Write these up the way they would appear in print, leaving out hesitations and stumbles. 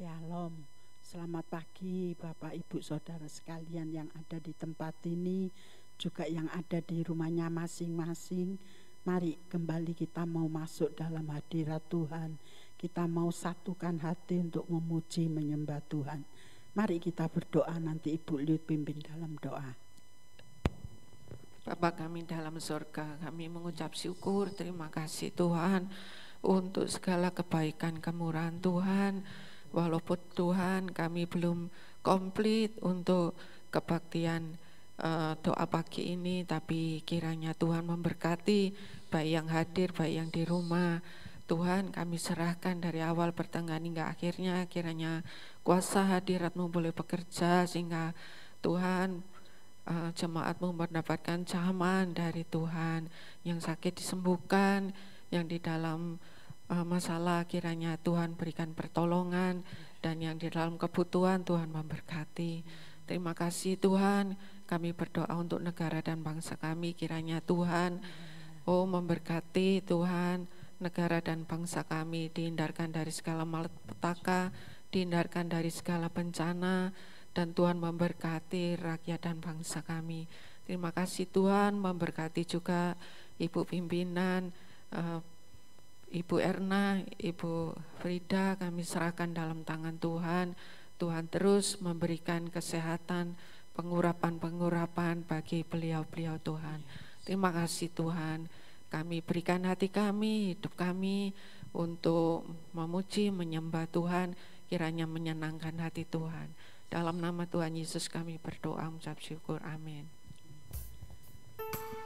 Shalom, selamat pagi Bapak Ibu Saudara sekalian yang ada di tempat ini, juga yang ada di rumahnya masing-masing. Mari kembali kita mau masuk dalam hadirat Tuhan. Kita mau satukan hati untuk memuji menyembah Tuhan. Mari kita berdoa, nanti Ibu Liut pimpin dalam doa. Bapa kami dalam surga, kami mengucap syukur, terima kasih Tuhan untuk segala kebaikan kemurahan Tuhan. Walaupun Tuhan kami belum komplit untuk kebaktian doa pagi ini, tapi kiranya Tuhan memberkati baik yang hadir, baik yang di rumah. Tuhan kami serahkan dari awal pertengahan hingga akhirnya, kiranya kuasa hadirat-Mu boleh bekerja sehingga Tuhan jemaat-Mu mendapatkan cahaman dari Tuhan, yang sakit disembuhkan, yang di dalam masalah kiranya Tuhan berikan pertolongan, dan yang di dalam kebutuhan Tuhan memberkati. Terima kasih Tuhan, kami berdoa untuk negara dan bangsa kami, kiranya Tuhan memberkati Tuhan negara dan bangsa kami, dihindarkan dari segala malapetaka, dihindarkan dari segala bencana, dan Tuhan memberkati rakyat dan bangsa kami. Terima kasih Tuhan, memberkati juga Ibu pimpinan, Ibu Erna, Ibu Frida, kami serahkan dalam tangan Tuhan. Tuhan terus memberikan kesehatan, pengurapan-pengurapan bagi beliau-beliau Tuhan. Terima kasih Tuhan, kami berikan hati kami, hidup kami untuk memuji, menyembah Tuhan, kiranya menyenangkan hati Tuhan. Dalam nama Tuhan Yesus kami berdoa, mengucap syukur, amin.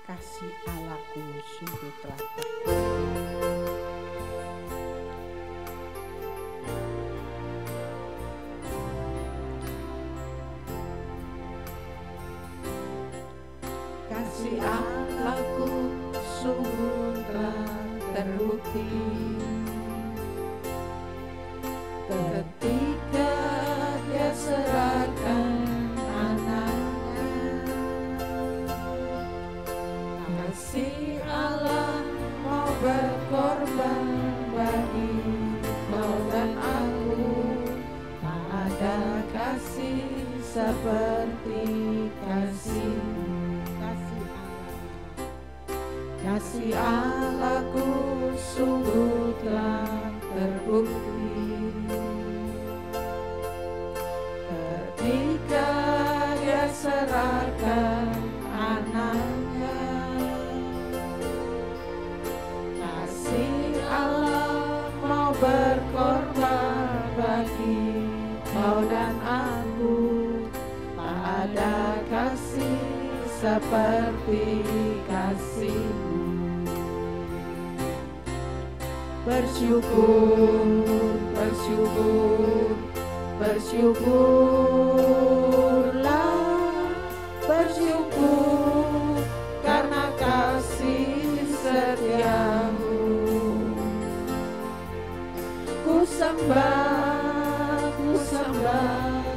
Kasih Allahku sungguh telah Kasih Allahku sungguh telah terbukti ketika Dia serahkan anaknya. Kasih Allah mau berkorban bagi kau dan aku, tak ada kasih seperti kasih-Mu. Kasih Allahku sungguh telah terbukti ketika Dia serahkan anaknya. Kasih Allah mau berkorban bagi kau dan aku, tak ada kasih seperti kasih-Mu. Bersyukur, bersyukur, bersyukurlah, bersyukur karena kasih setia-Mu. Ku sembah, ku sembah,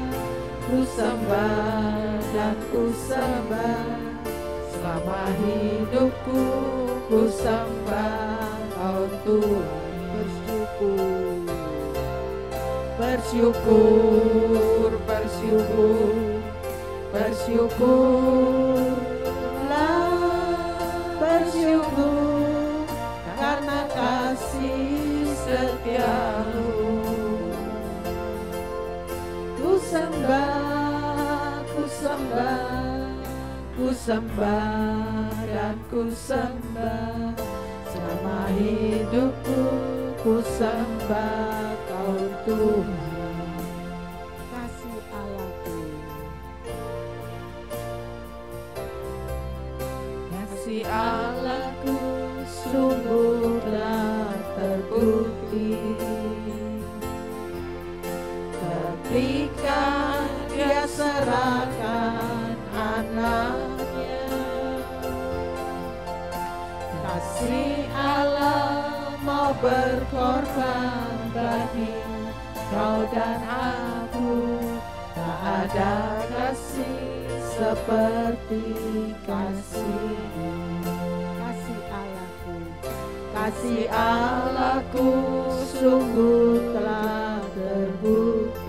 ku sembah dan ku sembah, selama hidupku ku sembah Kau Tuhan. Bersyukur, bersyukur, bersyukurlah, bersyukur karena kasih setia-Mu. Ku sembah, ku sembah, ku sembah dan ku sembah, selama hidupku ku sembah Kau Tuhan. kasih Allahku. Kasih Allahku sungguh telah terbukti ketika Dia serahkan anaknya. Kasih Allah mau berkorban bagi kau dan aku, tak ada kasih seperti kasih-Mu. Kasih Allahku. Kasih Allahku sungguh telah terbukti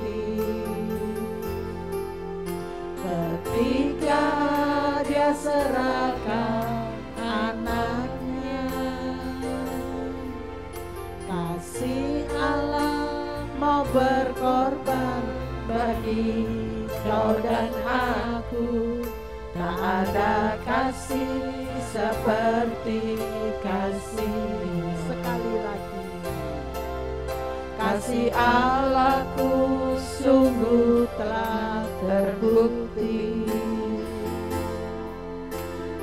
mau berkorban bagi kau dan aku. Tak ada kasih seperti kasih. Sekali lagi, kasih Allahku sungguh telah terbukti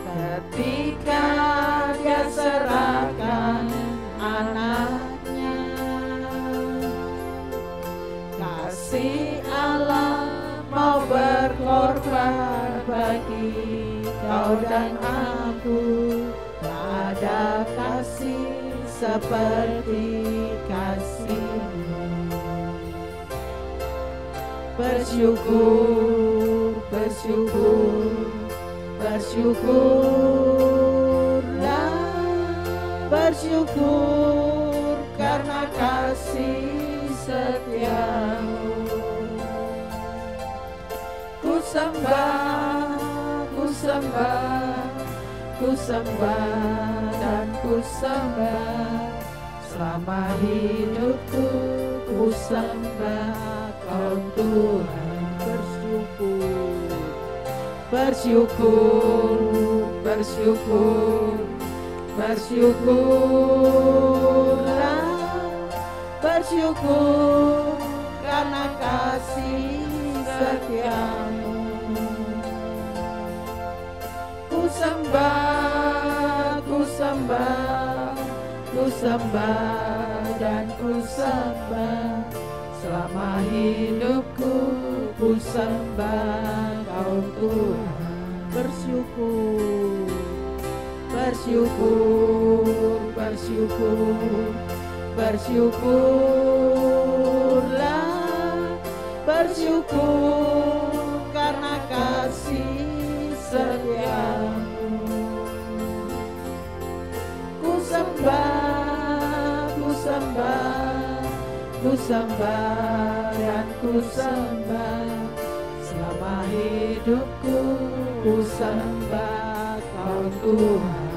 ketika Dia serahkan anaknya. Kasih Allah mau berkorban bagi kau dan aku. Tak ada kasih seperti kasih-Mu. Bersyukur, bersyukur, bersyukurlah, bersyukur karena kasih setia-Mu. Ku sembah, ku sembah, ku sembah dan ku sembah. Selama hidupku ku sembah Kau Tuhan. Bersyukur, bersyukur, bersyukur, bersyukurlah, bersyukur karena kasih setia-Mu. Ku sembah, ku sembah, ku sembah dan ku sembah. Selama hidupku ku sembah Kau Tuhan. Bersyukur, bersyukur, bersyukur, bersyukurlah, bersyukur karena kasih setia-Mu. Ku sembah, ku sembah, ku sembah dan ku sembah. Selama hidupku ku sembah Kau Tuhan.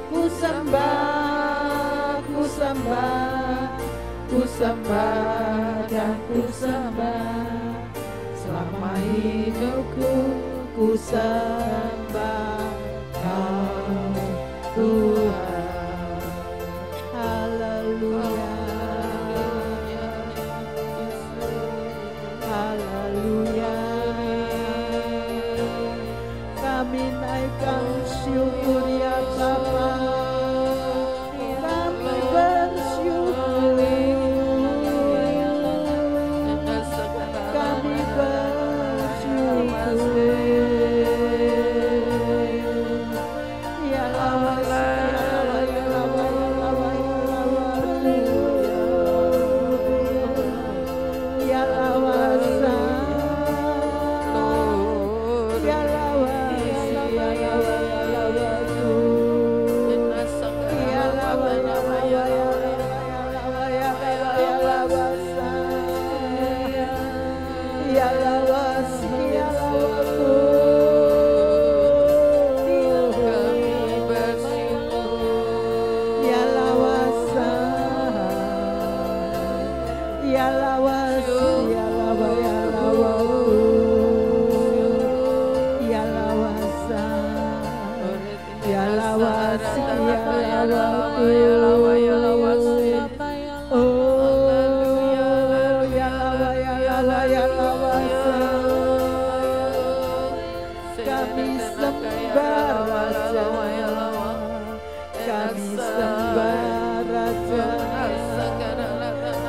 Ku sembah, ku sembah, ku sembah, ku sembah dan ku sembah. Selama hidupku ku sembah Kau Tuhan. Haleluya, haleluya. Kami naikkan syukur ya Bapa, kami bersyukur, kami bersyukur. Ya lawas, ya lawas, ya lawas, ya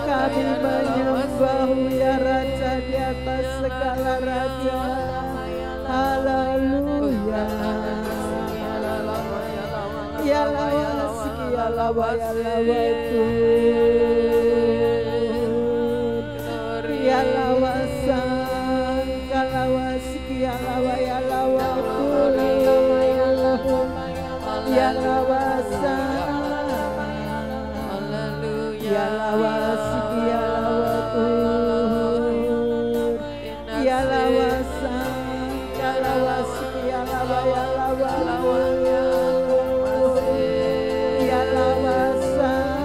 Kami menyembah ya Raja di atas segala raja. Haleluya. Ya lawas, ya lawa, ya lawa itu. Ya lawasan, kalawas, ya lawa, ya lawa itu. Ya lawasan, ya lawas, ya lawa itu. Ya lawasan, kalawas, ya lawa, ya lawa itu. Ya lawasan,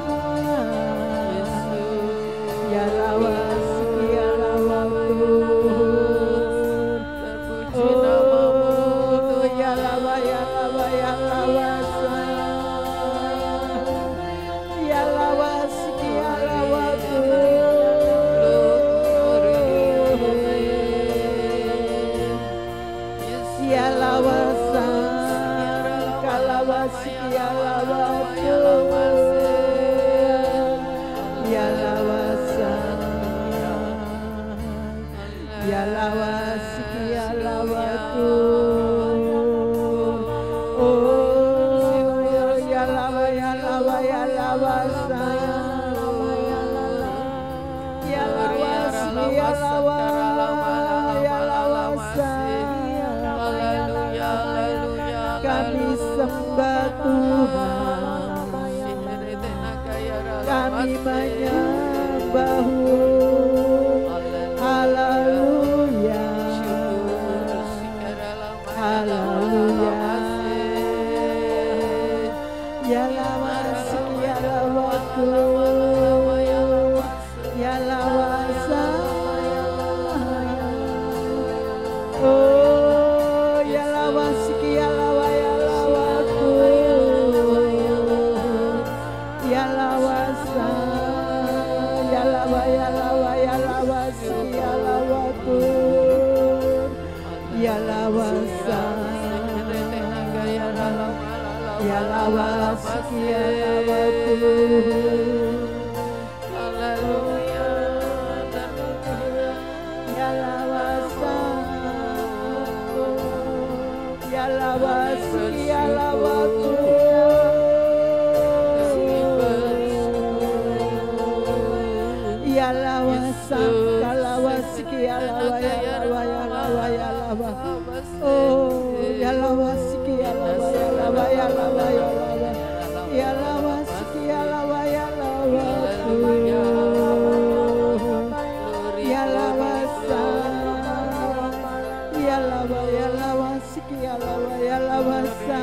Kami sembah Tuhan, kami menyembah-Mu. Haleluya, haleluya. Ya lawasi, ya lawaku, ya lawasa. Oh, ya lawasi, ya lawa, ya lawaku, ya lawasa, ya lawa, ya lawa, ya lawasi, ya lawaku, ya lawasa, ya lawasi, ya lawaku. Haleluya, ya lawasa, ya lawasi, ya lawaku. Ya lawasa, kalawasi, ya lawa, ya lawa, ya lawa, ya lawa. Oh, ya lawasi, ya lawa, ya lawa, ya lawa, ya lawa. Ya lawasi, ya lawa, ya lawa. Ya lawasa, ya lawa, ya lawasi, ya lawa, ya lawasa,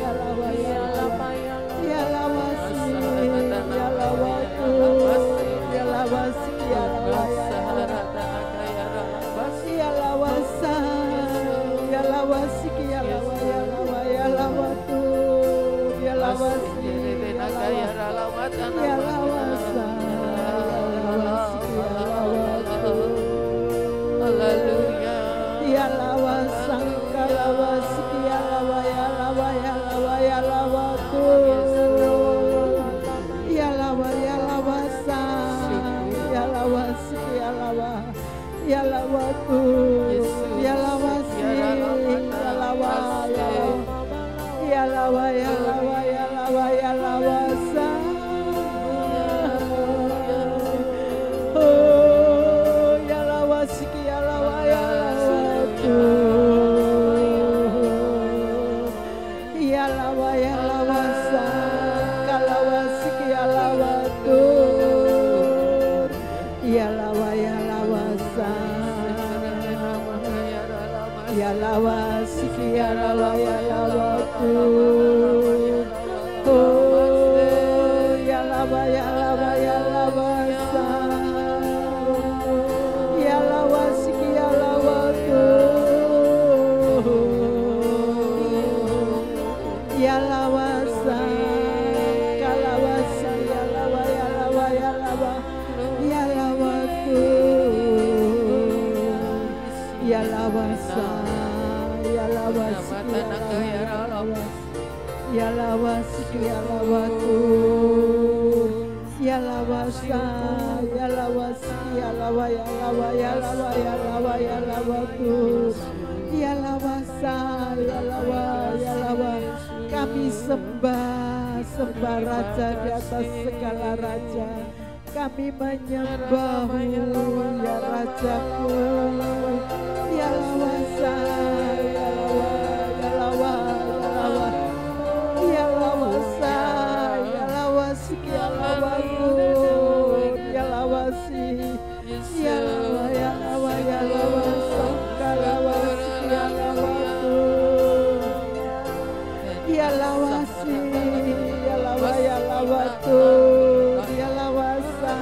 ya lawa, ya lawa. Ya lawasi, ya lawaku, ya lawasi, ya lawa, ya lawa. Ya lawasa, ya lawasi, ya lawa, ya lawa, ya lawaku, ya lawasi, ya lawa, ya lawasa, ya lawasi, ya lawaku. Haleluya. Ya lawasa, kalawasi, ya lawa, ya lawa, ya lawa, ya lawaku. Ya lawa, ya lawasa, ya lawasi, ya lawa, ya lawaku. Ya lawasi, ya lawa, ya lawa, ya lawa, ya lawa, ya lawa, ya lawasa. Oh, ya lawasi, ya lawa, ya lawaku. Ya lawa, ya lawasa, kalawasi, ya lawaku. Ya lawa, ya lawasa, ya lawasi, ya lawa, ya lawaku. Oh, ya lawa, ya lawa, ya lawasa, ya lawasi, ya lawaku. Ya lawasa, kalawasi, ya lawa, ya lawa, ya lawa, ya lawaku. Ya lawasa, ya lawasi, ya lawa, ya lawa, ya lawasi, ya lawaku. Ya lawasa, ya lawasi, ya lawa, ya lawa, ya lawa, ya lawa, ya lawaku. Ya lawasa, ya lawa, ya lawa. Kami sembah, sembah Raja di atas segala raja. Kami menyembah-Mu, ya Rajaku. Ya lawasa, ya lawa, ya lawa, ya lawa. Ya lawasa, ya lawasi, ya lawaku. Ya lawasi, ya lawa, ya lawa, ya lawasa, kalawasi, ya lawaku. Ya lawasi, ya lawa, ya lawaku. Ya lawasa,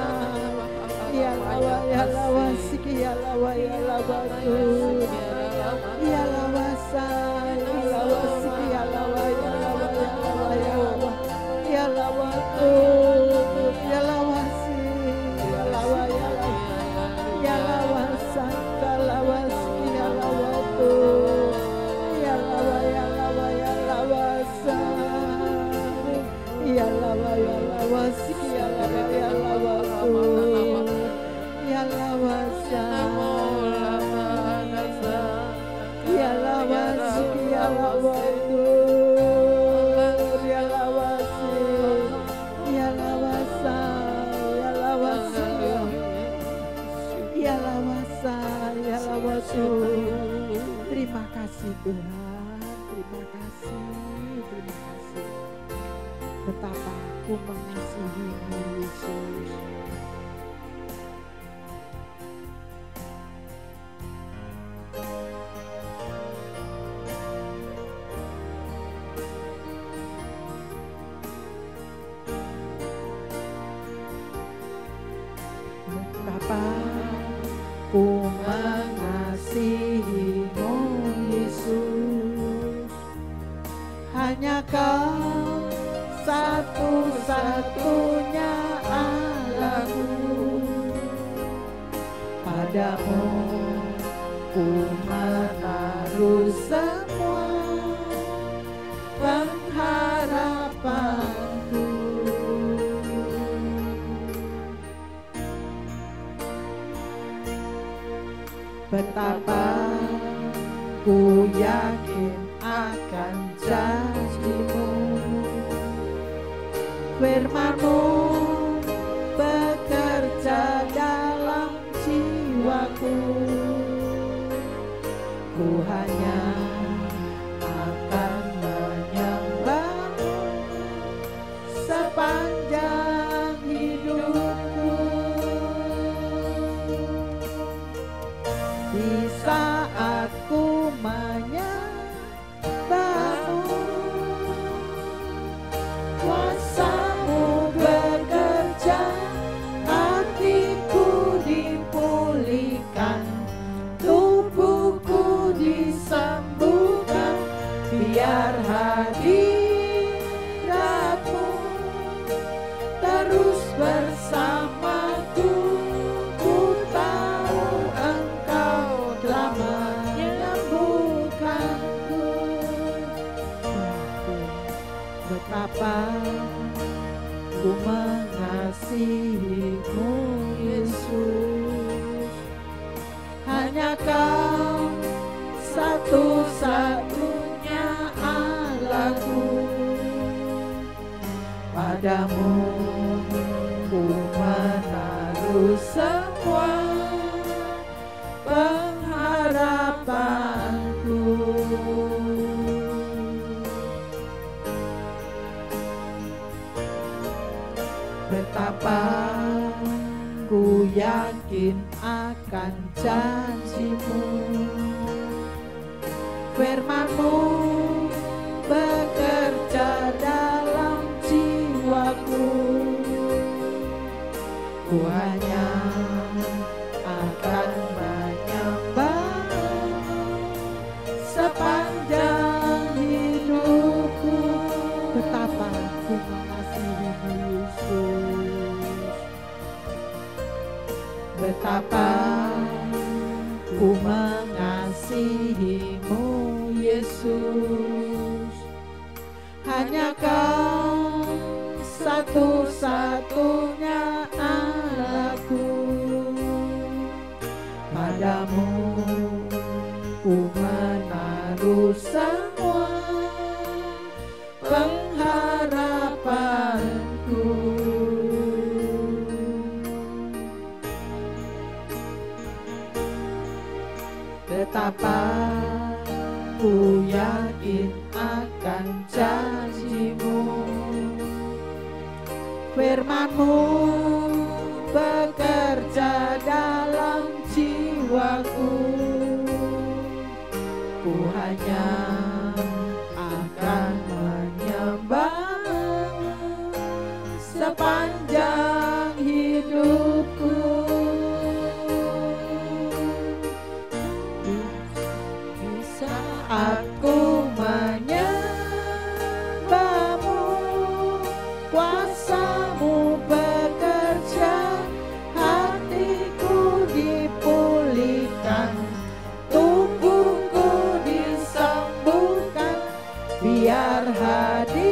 ya lawa, ya lawasi, ya lawa, ya lawaku. Ya lawasa, ya lawasi, ya lawa, ya lawa, ya lawa, ya lawa. Ya lawaku, ya lawasi, ya lawa, ya lawa. Ya lawasa, kalawasi, ya lawaku. Ya lawa, ya lawa, ya lawasa. Ya lawa, ya lawasi, ya lawa, ya lawaku. Ya lawasa, kasih Tuhan, terima kasih, terima kasih. Betapa aku mengasihi-Mu Yesus. Betapa ku mengasihi-Mu Yesus, hanya Kau satu-satunya Allahku. Padamu ku menaruh semua pengharapanku. Betapa ku yakin akan janji-Mu, firman-Mu bekerja dalam jiwaku. Ku hanya akan menyembah-Mu sepanjang hidupku. Di saat ku menyembah-Mu, kuasa-Mu bekerja, hatiku dipulihkan, tubuhku disembuhkan, biar hadirat-Mu terus bersamaku. Ku tahu Engkau telah menyembuhkanku. Betapa ku mengasihi-Mu Yesus, hanya Kau satu-satunya Allahku. Padamu ku menaruh semua pengharapanku. Betapa ku yakin akan janji-Mu, firman-Mu bekerja dalam jiwaku. Ku hanya akan menyembah sepanjang hidupku. Betapa ku mengasihi-Mu Yesus, betapa ku mengasihi-Mu Yesus, hanya Kau satu-satunya Allahku. Padamu ku menaruh semua pengharapanku. Betapa ku yakin akan janji-Mu, firman-Mu bekerja dalam jiwaku. Ku hanya akan menyembah sepanjang hidupku. Di saat ku menyembah-Mu, kuasa-Mu bekerja, hatiku dipulihkan, tubuhku disembuhkan, biar hadirat-Mu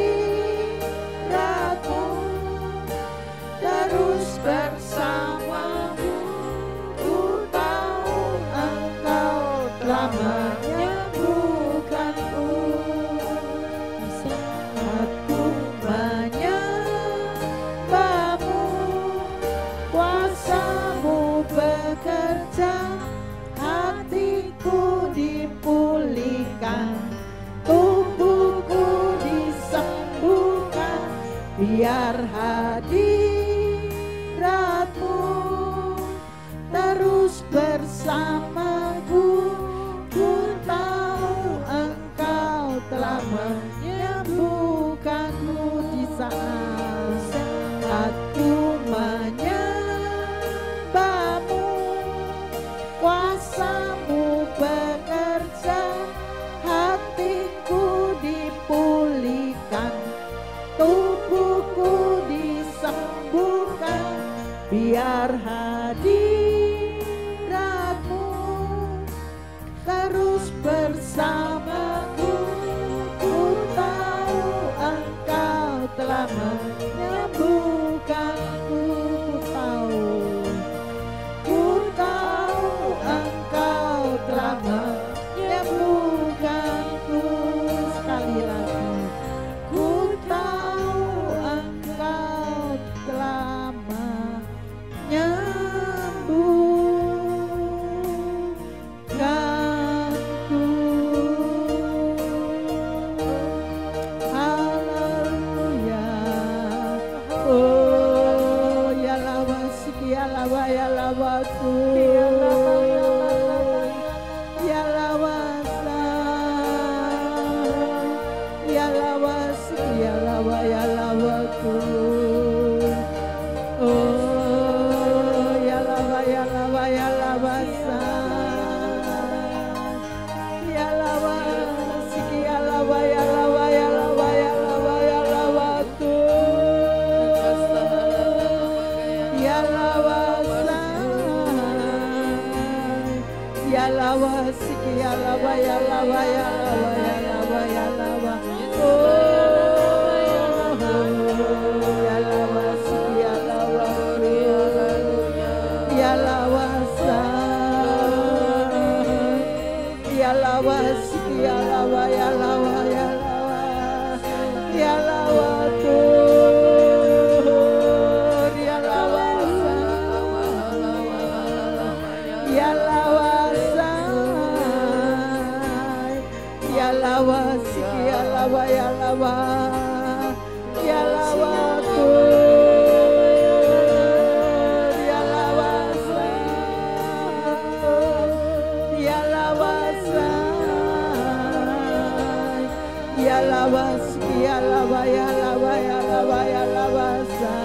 biar hadirat-Mu terus bersamaku. Ku tahu Engkau telah menyembuhkanku di saat aku menyembah-Mu. Kuasa-Mu bekerja, hatiku dipulihkan, tubuhku disembuhkan, biar hadirat-Mu terus bersamaku. Ku tahu Engkau telah menyembuhkanku. Ku tahu Engkau telah menyembuhkanku. Sekali lagi, ku tahu Engkau telah menyembuhkanku. Haleluya. Oh, ya lava siki, ya lava, ya lava tu, ya lava sa, ya lava siki, ya lava, ya lava tu. Oh, ya lava, ya lava, ya lava sa, ya lava siki, ya lava, ya lava, ya lava, ya lava, ya lava tu. Ya lava sa, ya lava siki, ya lava, ya lava, ya lava, ya lava, ya lava. Oh, ya lava siki, ya lava tu. Ya lava sa, ya lava siki, ya lava, ya lava, ya lava, ya lava tu. Ya lava sa, ya lava sa, ya lava siki, ya lava, ya lava, ya lava tu. Ya lava sa, ya lava sa, ya lava siki, ya lava, ya lava, ya lava, ya lava sa,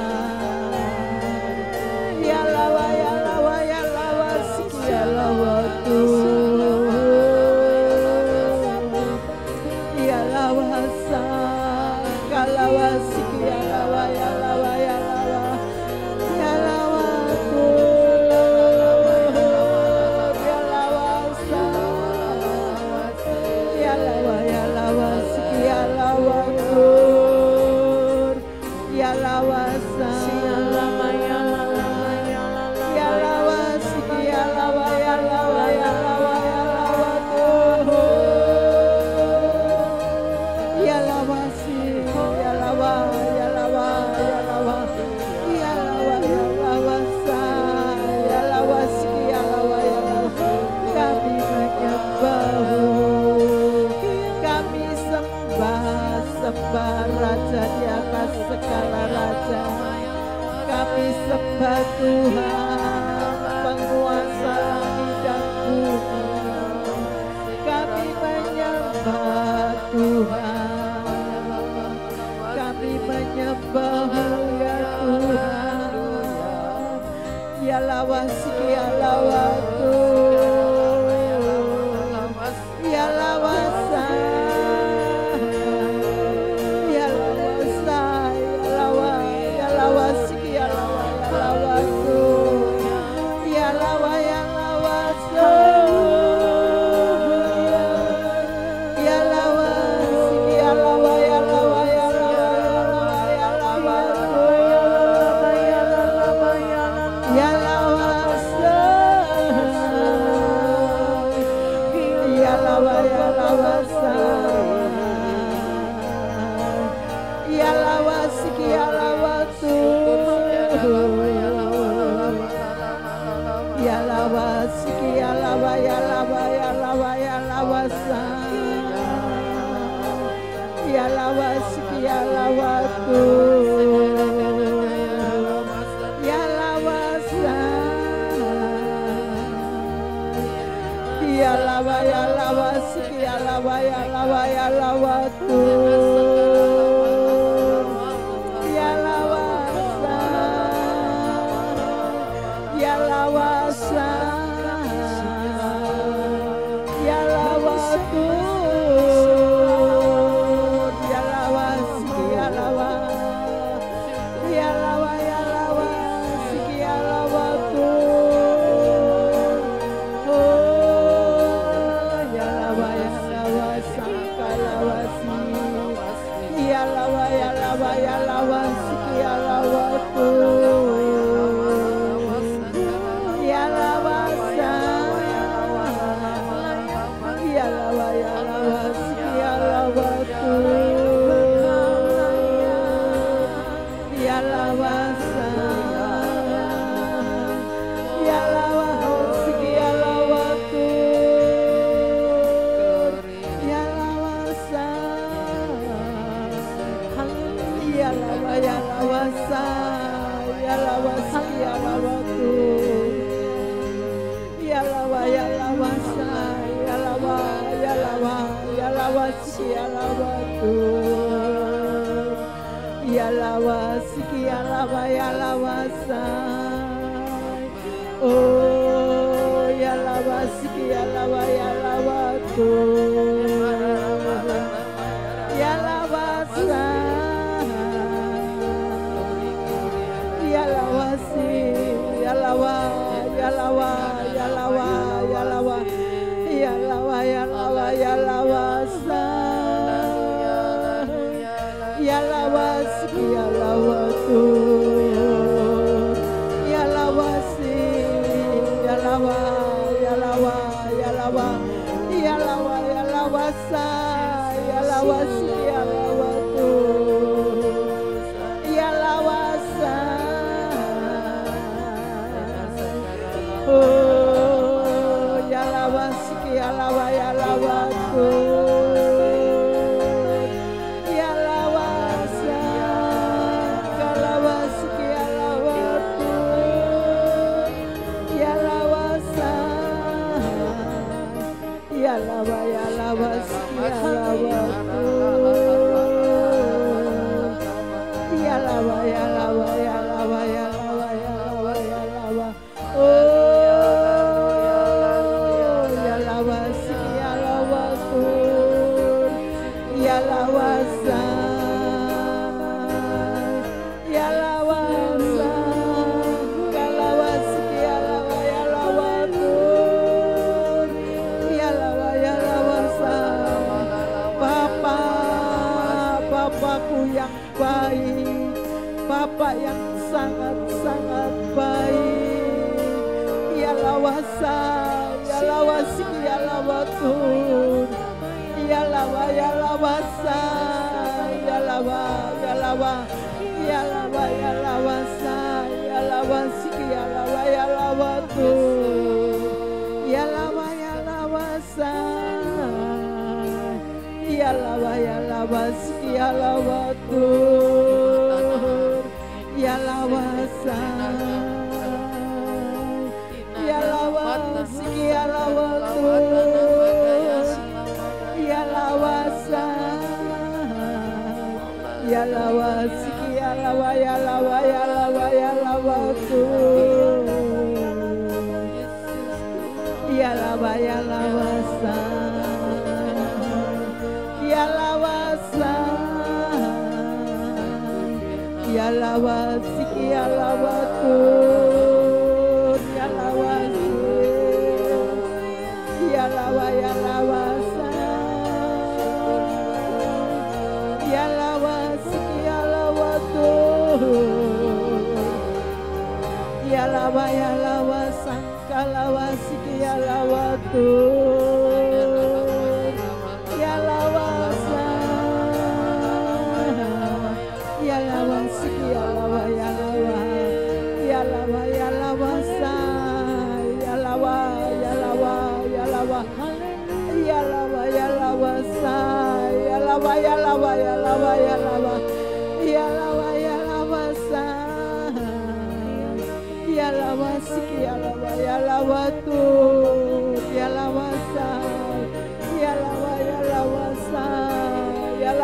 ya lava, ya lava, ya lava siki, ya lava tu. Ya lava sa, ya lava siki, ya lava, ya lava, ya lava, ya lava tu. Ya lava sa, ya lava siki, ya lava tu. Ya lava sa, ya lava siki, ya lava, ya lava, ya lava, ya lava tu. Ya lava si, ya lava, ya lava, ya lava, ya lava, ya lava sa, ya lava siki, ya lava, ya lava. Kami menyembah-Mu, kami sembah Raja di atas segala raja. Kami sembah Tuhan, penguasa langit dan bumi. Kami menyembah Tuhan, kami menyembah-Mu ya Tuhan. Ya lava siki, ya lava tu. Ya lava sa, ya lava sa, ya lava siki, ya lava tu. Ya lava sa, ya lava siki, ya lava, ya lava, ya lava, ya lava tu. Ya lava sa, ya lava sa, ya lava siki, ya lava tu. Ya lava siki, ya lava, ya lava, ya lava, ya lava sa, ya lava siki, ya lava tu. Yalawasi,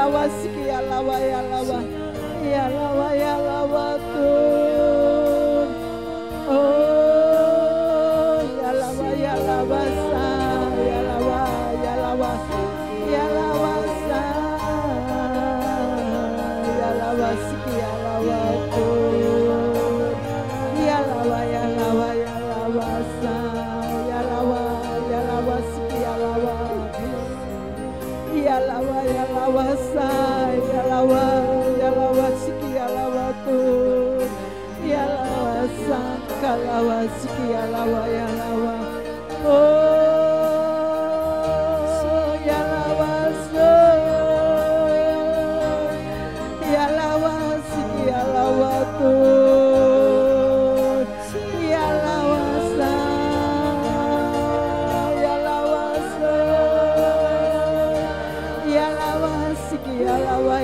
lawa siki ya lawa ya lawa ya lawa Tuhan. Oh ya lawa sa ya lawa sa ya lawa siki ya lawa Tuhan. Ya lawa sa ya lawa siki ya lawa sa ya lawa siki ya lawa Tuhan. Ya lawa sa kalawa siki ya lawa oh ya lawa so ya lawa siki ya lawa Tuhan. Ya lawa sa ya lawa so ya lawa siki ya lawa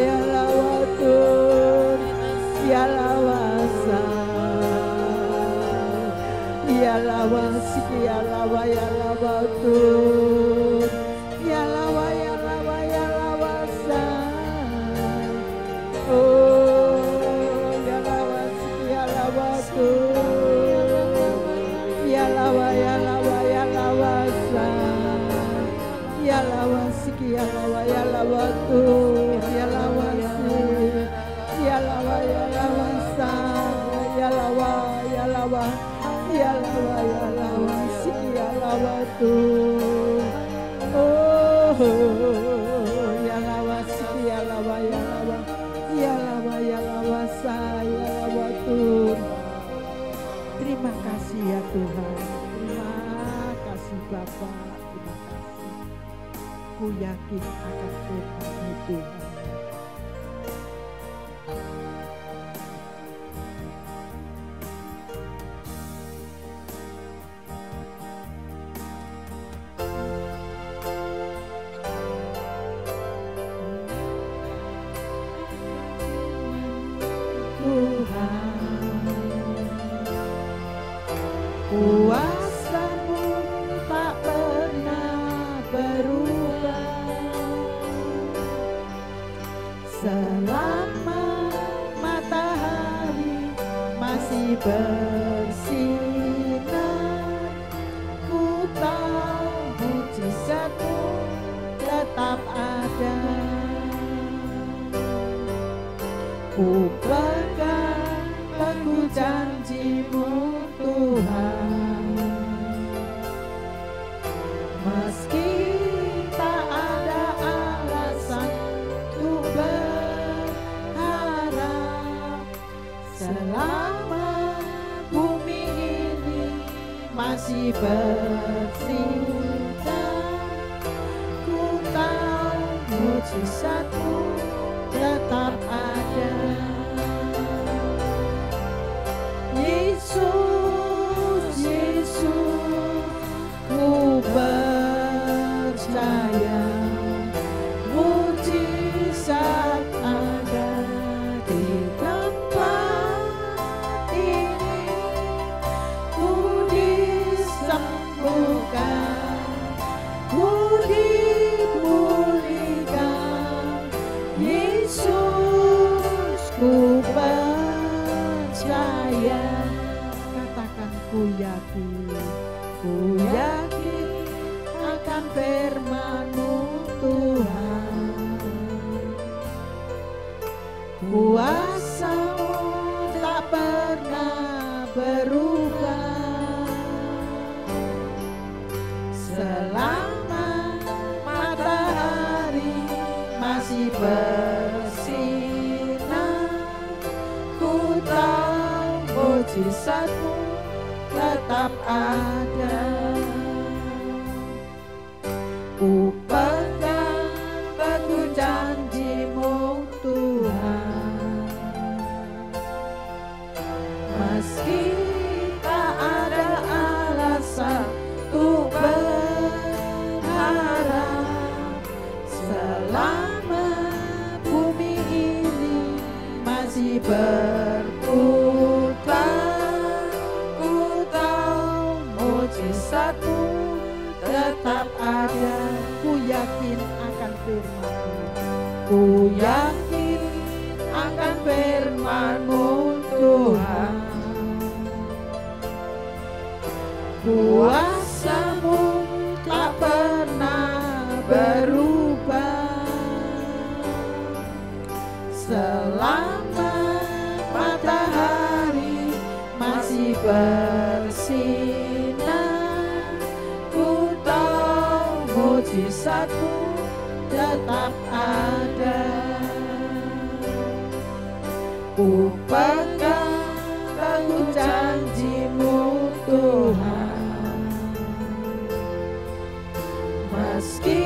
Tuhan. Ya lawa sa ya lawa siki ya lawa Tuhan. Ya lawa sa oh ya lawa siki ya lawa Tuhan. Ya lawa sa ya lawa siki ya lawa Tuhan. Ya lawa si ya lawa sa ya lawa siki ya lawa Tuhan. Oh ya lawa siki ya lawa sa ya lawa Tuhan. Terima kasih ya Tuhan, terima kasih Bapa, terima kasih. Ku yakin akan firman-Mu Tuhan. Kuasa-Mu tak pernah berubah selama matahari masih bersinar. Ku tahu mujizat-Mu tetap ada. Ku pegang teguh janji-Mu Tuhan, meski tak ada alasan untuk berharap. Selama bumi ini masih bersinar, ku tahu mujizat-Mu tetap ada. Yesus, ku percaya mujizat ada di tempat ini. Ku disembuhkan, ku dipulihkan. Yesus, ku percaya. Katakan ku yakin akan firman-Mu Tuhan. Kuasa-Mu tak pernah berubah selama matahari masih bersinar. Ku tahu mujizat-Mu tetap ada. Ku pegang teguh janji-Mu Tuhan, meski tak ada alasan untuk berharap. Selama bumi ini masih berputar, ku tahu mujizat-Mu tetap ada. Ku yakin akan firman-Mu. Ku yakin akan firman-Mu Tuhan. Kuasa-Mu tak pernah berubah. Selama matahari masih bersinar, ku tahu mujizat-Mu tetap ada. Ku pegang teguh janji-Mu Tuhan. Meski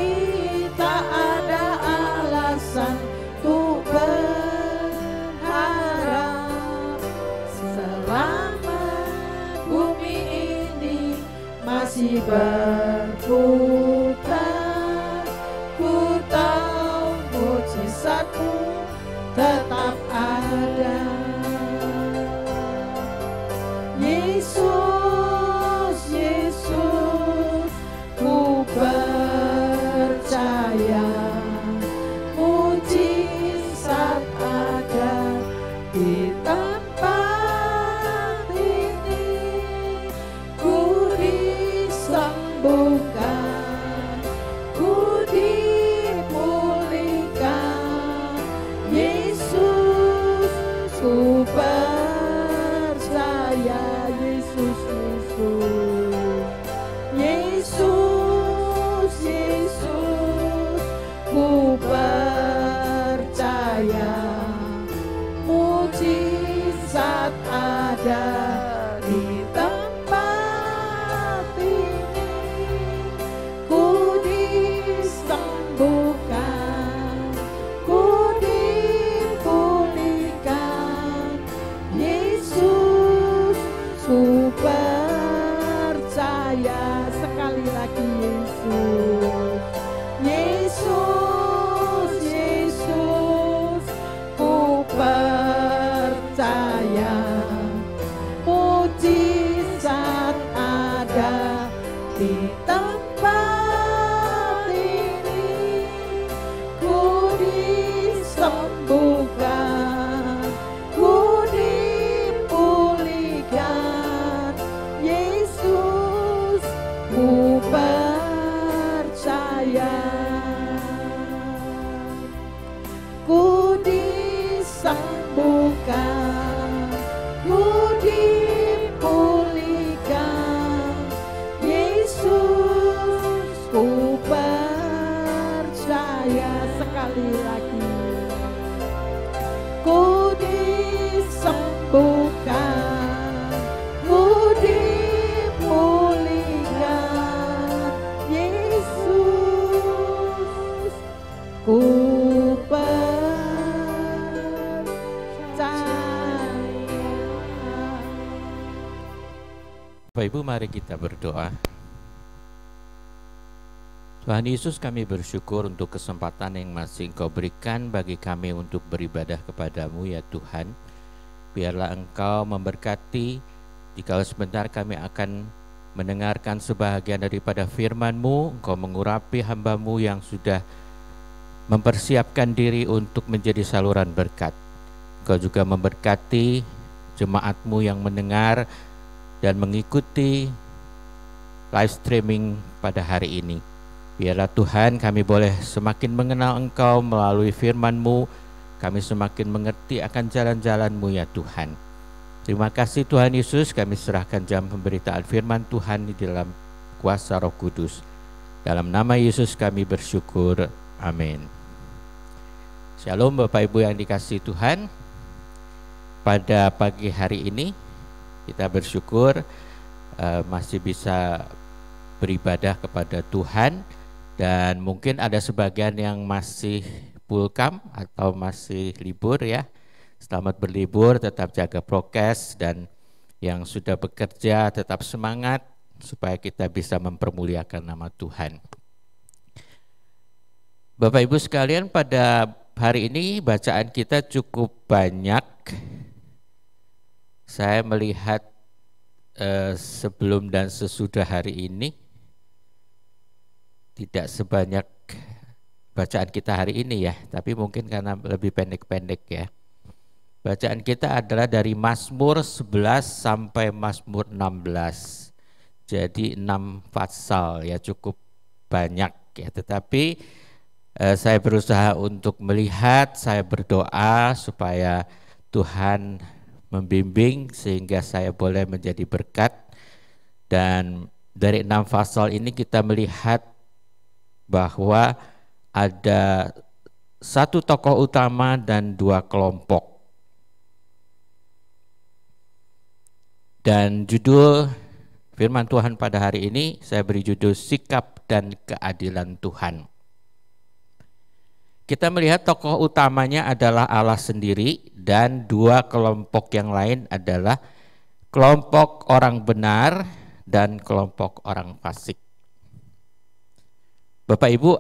tak ada alasan untuk berharap, selama bumi ini masih berputar, ku tahu mujizat-Mu tetap ada. Yesus, Yesus, ku percaya mujizat ada di tempat ini. Ku disembuhkan, ku dipulihkan. Yesus, ku percaya. Yesus, Yesus, Yesus, Yesus, ku percaya mujizat ada di tempat ini. Ku disembuhkan, ku dipulihkan. Yesus, ku percaya. Sekali lagi, Yesus, Yesus, Yesus, ku percaya mujizat ada di tempat ini. Ku disembuhkan, ku dipulihkan. Yesus, ku percaya. Ku disembuhkan, ku dipulihkan. Yesus, ku percaya. Sekali lagi, ku disembuhkan, ku dipulihkan. Yesus, ku Bapak Ibu, mari kita berdoa. Tuhan Yesus, kami bersyukur untuk kesempatan yang masih Engkau berikan bagi kami untuk beribadah kepadamu ya Tuhan. Biarlah Engkau memberkati, jika sebentar kami akan mendengarkan sebahagian daripada firman-Mu. Engkau mengurapi hamba-Mu yang sudah mempersiapkan diri untuk menjadi saluran berkat. Engkau juga memberkati jemaat-Mu yang mendengar dan mengikuti live streaming pada hari ini. Biarlah Tuhan kami boleh semakin mengenal Engkau melalui firman-Mu. Kami semakin mengerti akan jalan-jalan-Mu ya Tuhan. Terima kasih Tuhan Yesus, kami serahkan jam pemberitaan firman Tuhan di dalam kuasa Roh Kudus. Dalam nama Yesus kami bersyukur. Amin. Shalom Bapak Ibu yang dikasihi Tuhan. Pada pagi hari ini kita bersyukur masih bisa beribadah kepada Tuhan, dan mungkin ada sebagian yang masih pulkam atau masih libur ya. Selamat berlibur, tetap jaga prokes, dan yang sudah bekerja tetap semangat supaya kita bisa mempermuliakan nama Tuhan. Bapak Ibu sekalian, pada hari ini bacaan kita cukup banyak. Saya melihat sebelum dan sesudah hari ini tidak sebanyak bacaan kita hari ini ya, tapi mungkin karena lebih pendek-pendek ya. Bacaan kita adalah dari Mazmur 11 sampai Mazmur 16. Jadi 6 pasal ya, cukup banyak ya, tetapi saya berusaha untuk melihat, saya berdoa supaya Tuhan membimbing sehingga saya boleh menjadi berkat. Dan dari 6 pasal ini kita melihat bahwa ada satu tokoh utama dan 2 kelompok. Dan judul firman Tuhan pada hari ini saya beri judul Sikap dan Keadilan Tuhan. Kita melihat tokoh utamanya adalah Allah sendiri, dan 2 kelompok yang lain adalah kelompok orang benar dan kelompok orang fasik. Bapak Ibu,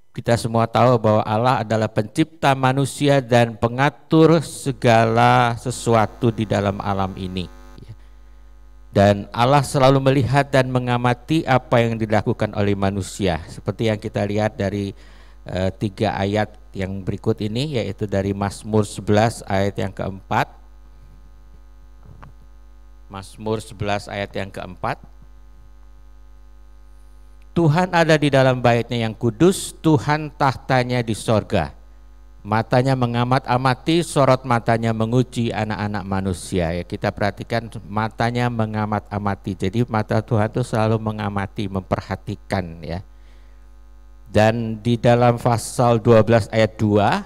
kita semua tahu bahwa Allah adalah pencipta manusia dan pengatur segala sesuatu di dalam alam ini. Dan Allah selalu melihat dan mengamati apa yang dilakukan oleh manusia. Seperti yang kita lihat dari 3 ayat yang berikut ini, yaitu dari Mazmur 11 ayat yang keempat. Mazmur 11 ayat yang keempat. Tuhan ada di dalam bait-Nya yang kudus, Tuhan tahtanya di sorga. Matanya mengamat-amati, sorot matanya menguji anak-anak manusia. Ya, kita perhatikan matanya mengamat-amati. Jadi mata Tuhan itu selalu mengamati, memperhatikan ya. Dan di dalam pasal 12 ayat 2,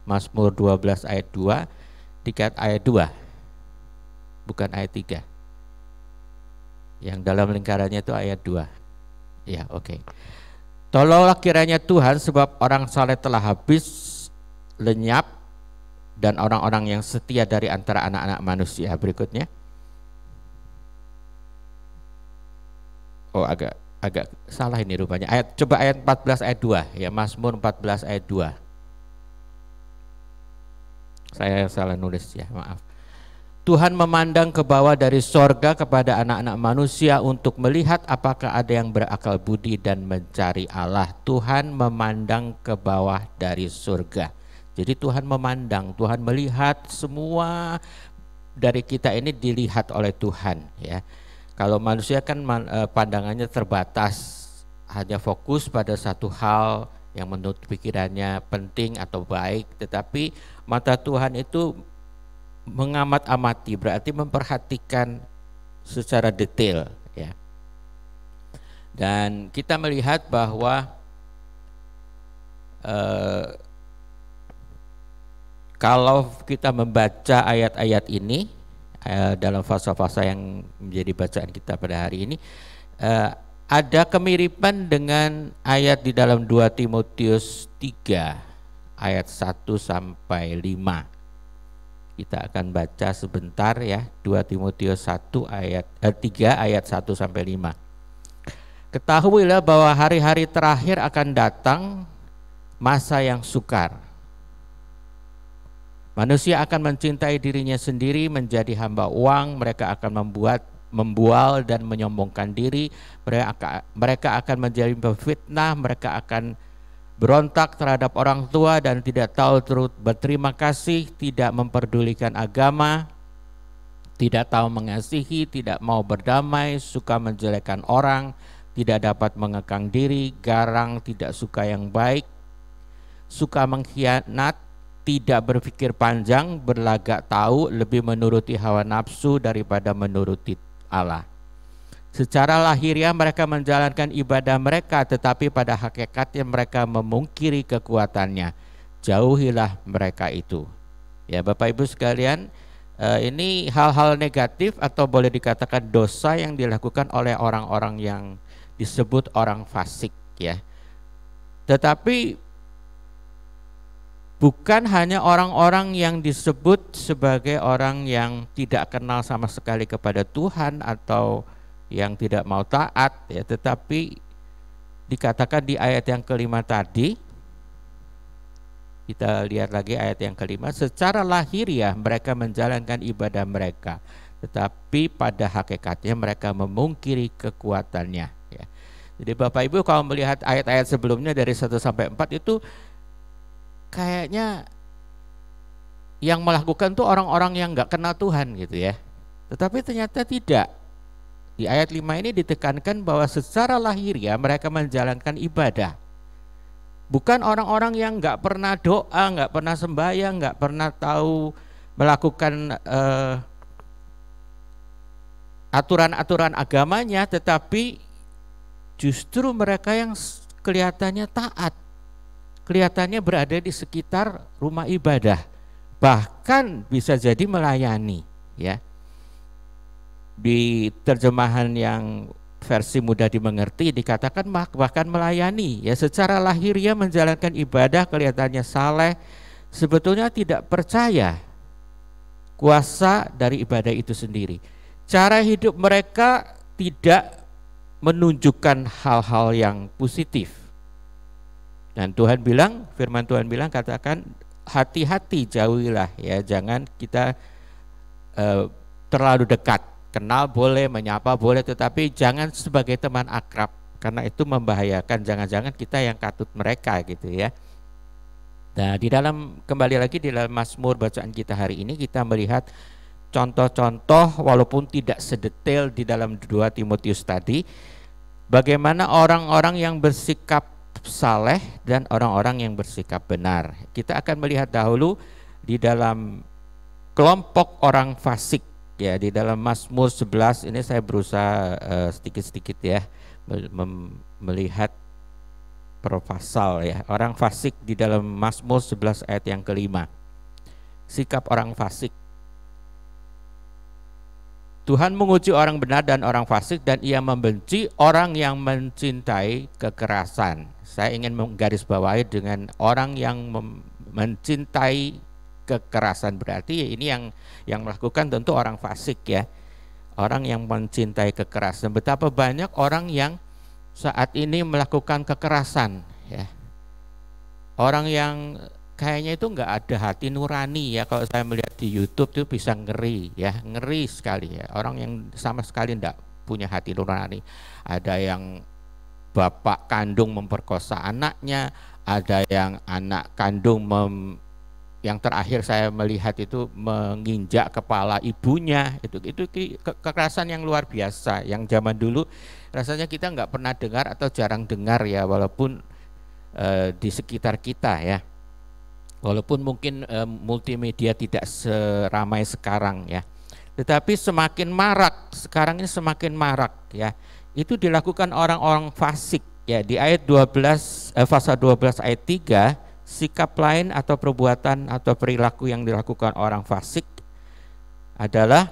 Mazmur 12 ayat 2, dikatakan ayat 2, bukan ayat 3. Yang dalam lingkarannya itu ayat 2. Ya, oke. Tolonglah kiranya Tuhan, sebab orang saleh telah habis lenyap, dan orang-orang yang setia dari antara anak-anak manusia. Berikutnya. Oh, agak salah ini rupanya. Coba ayat 14 ayat 2 ya, Mazmur 14 ayat 2. Saya salah nulis ya, maaf. Tuhan memandang ke bawah dari sorga kepada anak-anak manusia untuk melihat apakah ada yang berakal budi dan mencari Allah. Tuhan memandang ke bawah dari surga. Jadi Tuhan memandang, Tuhan melihat semua dari kita ini dilihat oleh Tuhan ya. Kalau manusia kan pandangannya terbatas, hanya fokus pada satu hal yang menurut pikirannya penting atau baik, tetapi mata Tuhan itu mengamat-amati, berarti memperhatikan secara detail ya. Dan kita melihat bahwa kalau kita membaca ayat-ayat ini dalam fasa-fasa yang menjadi bacaan kita pada hari ini, ada kemiripan dengan ayat di dalam 2 Timotius 3 ayat 1 sampai 5. Kita akan baca sebentar ya, 2 Timotius 3 ayat 1 sampai 5. Ketahuilah bahwa hari-hari terakhir akan datang masa yang sukar. Manusia akan mencintai dirinya sendiri, menjadi hamba uang, mereka akan membual dan menyombongkan diri, mereka akan menjadi pemfitnah, mereka akan berontak terhadap orang tua dan tidak tahu turut berterima kasih, tidak memperdulikan agama, tidak tahu mengasihi, tidak mau berdamai, suka menjelekkan orang, tidak dapat mengekang diri, garang, tidak suka yang baik, suka mengkhianat, tidak berpikir panjang, berlagak tahu, lebih menuruti hawa nafsu daripada menuruti Allah. Secara lahiriah mereka menjalankan ibadah mereka, tetapi pada hakikatnya mereka memungkiri kekuatannya. Jauhilah mereka itu. Ya Bapak Ibu sekalian, ini hal-hal negatif atau boleh dikatakan dosa yang dilakukan oleh orang-orang yang disebut orang fasik ya. Tetapi bukan hanya orang-orang yang disebut sebagai orang yang tidak kenal sama sekali kepada Tuhan atau yang tidak mau taat ya, tetapi dikatakan di ayat yang kelima tadi, kita lihat lagi ayat yang kelima, secara lahiriah mereka menjalankan ibadah mereka, tetapi pada hakikatnya mereka memungkiri kekuatannya ya. Jadi Bapak Ibu kalau melihat ayat-ayat sebelumnya dari 1 sampai 4 itu kayaknya yang melakukan tuh orang-orang yang nggak kenal Tuhan gitu ya. Tetapi ternyata tidak. Di ayat 5 ini ditekankan bahwa secara lahiriah mereka menjalankan ibadah. Bukan orang-orang yang nggak pernah doa, nggak pernah sembahyang, nggak pernah tahu melakukan aturan-aturan agamanya, tetapi justru mereka yang kelihatannya taat, kelihatannya berada di sekitar rumah ibadah, bahkan bisa jadi melayani ya. Di terjemahan yang versi mudah dimengerti dikatakan bahkan melayani ya, secara lahiriah menjalankan ibadah, kelihatannya saleh, sebetulnya tidak percaya kuasa dari ibadah itu sendiri. Cara hidup mereka tidak menunjukkan hal-hal yang positif. Dan Tuhan bilang, firman Tuhan bilang, katakan hati-hati, jauhilah ya, jangan kita terlalu dekat. Kenal boleh, menyapa boleh, tetapi jangan sebagai teman akrab, karena itu membahayakan. Jangan-jangan kita yang katut mereka gitu ya. Nah, kembali lagi di dalam Mazmur bacaan kita hari ini, kita melihat contoh-contoh walaupun tidak sedetail di dalam 2 Timotius tadi, bagaimana orang-orang yang bersikap saleh dan orang-orang yang bersikap benar. Kita akan melihat dahulu di dalam kelompok orang fasik ya, di dalam Mazmur 11 ini saya berusaha sedikit-sedikit ya melihat per pasal ya. Orang fasik di dalam Mazmur 11 ayat yang kelima. Sikap orang fasik. Tuhan menguji orang benar dan orang fasik, dan ia membenci orang yang mencintai kekerasan. Saya ingin menggarisbawahi dengan orang yang mencintai kekerasan, berarti ini yang melakukan tentu orang fasik ya. Orang yang mencintai kekerasan. Betapa banyak orang yang saat ini melakukan kekerasan ya. Orang yang kayaknya itu nggak ada hati nurani ya. Kalau saya melihat di YouTube itu bisa ngeri ya, ngeri sekali ya. Orang yang sama sekali enggak punya hati nurani. Ada yang bapak kandung memperkosa anaknya, ada yang anak kandung yang terakhir saya melihat itu menginjak kepala ibunya. Itu kekerasan yang luar biasa, yang zaman dulu rasanya kita nggak pernah dengar atau jarang dengar ya, walaupun di sekitar kita ya. Walaupun mungkin multimedia tidak seramai sekarang ya, tetapi semakin marak, sekarang ini semakin marak ya. Itu dilakukan orang-orang fasik ya. Di ayat 12 pasal 12 ayat 3, sikap lain atau perbuatan atau perilaku yang dilakukan orang fasik adalah